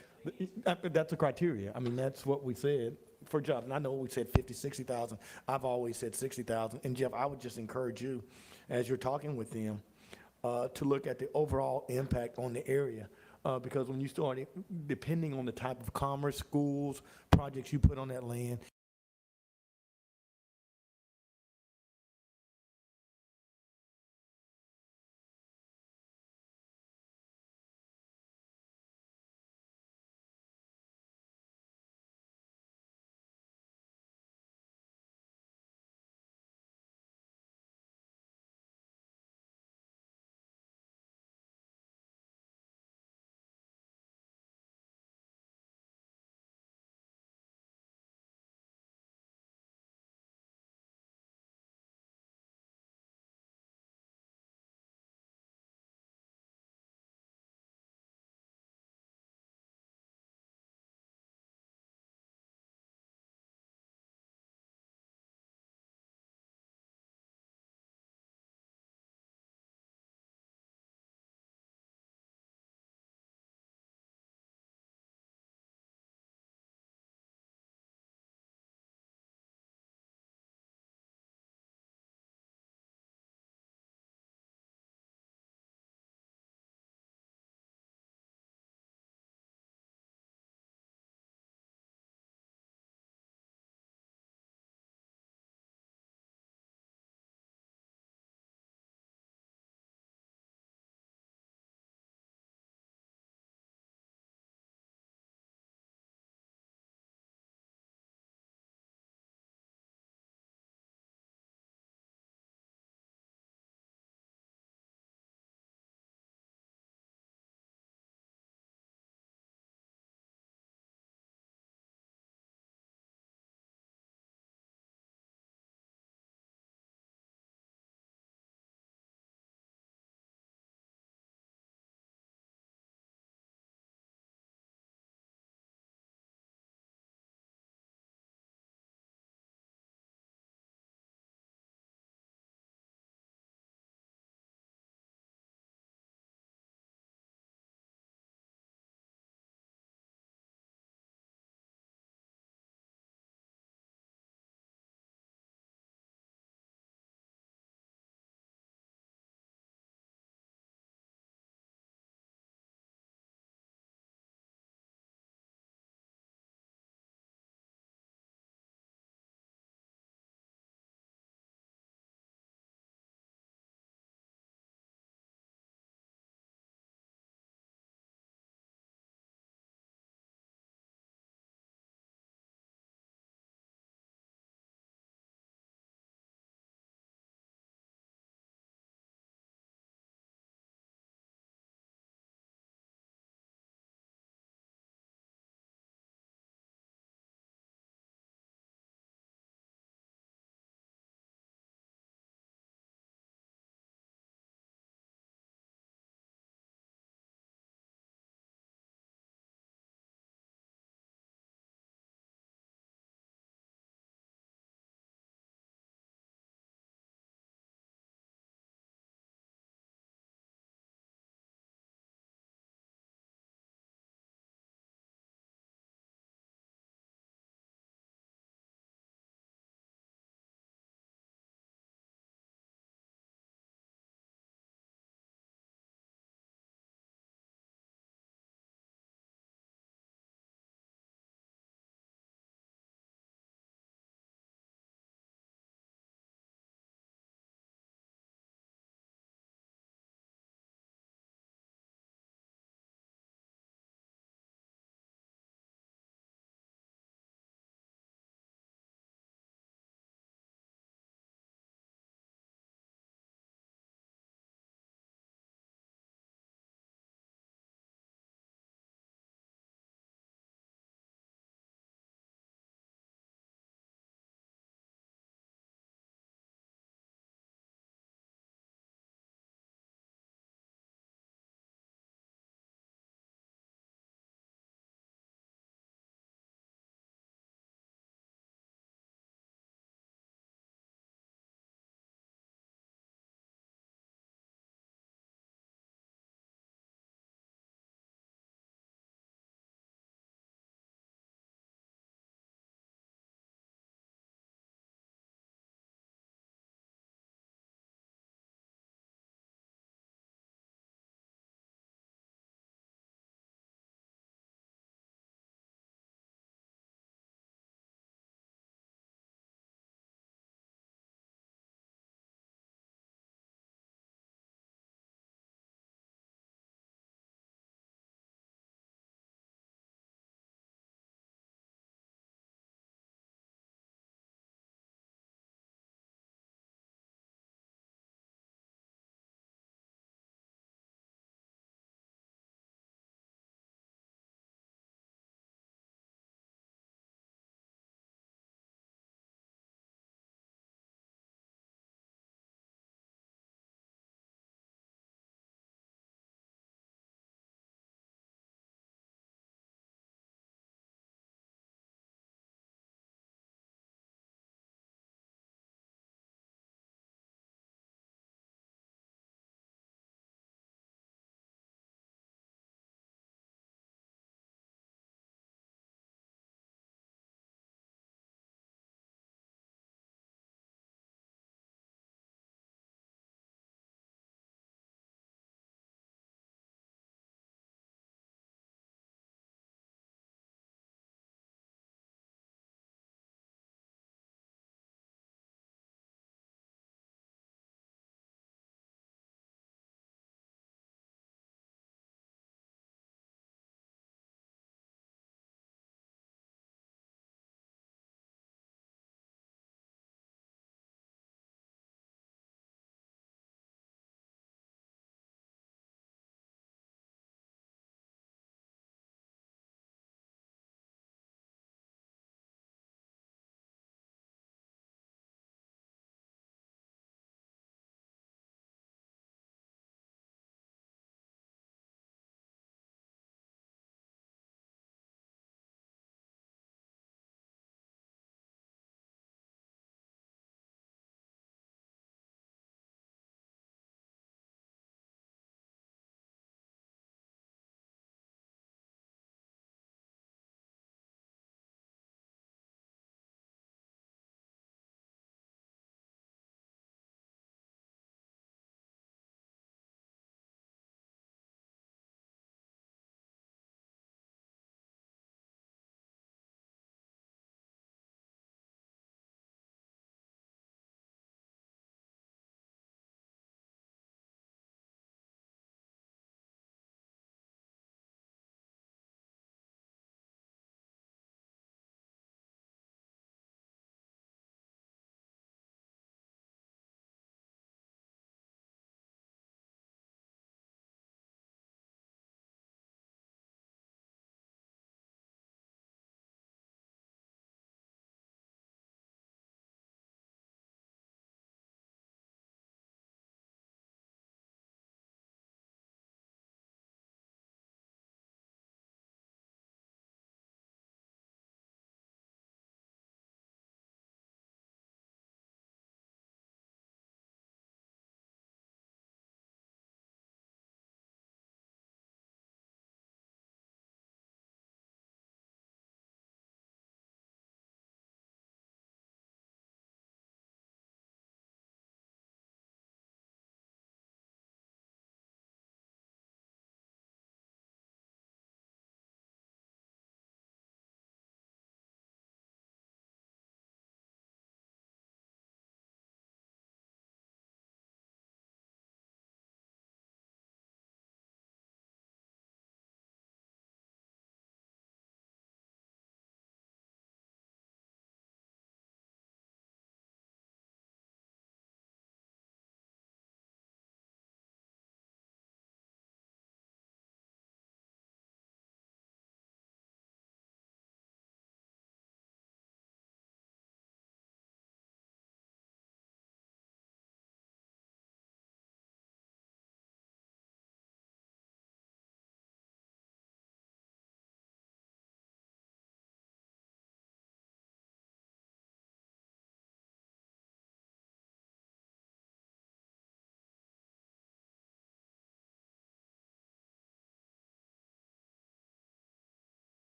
that's a criteria. I mean, that's what we said for jobs. And I know we said 50, 60,000. I've always said 60,000. And Jeff, I would just encourage you, as you're talking with them, to look at the overall impact on the area. Because when you start, depending on the type of commerce, schools, projects you put on that land,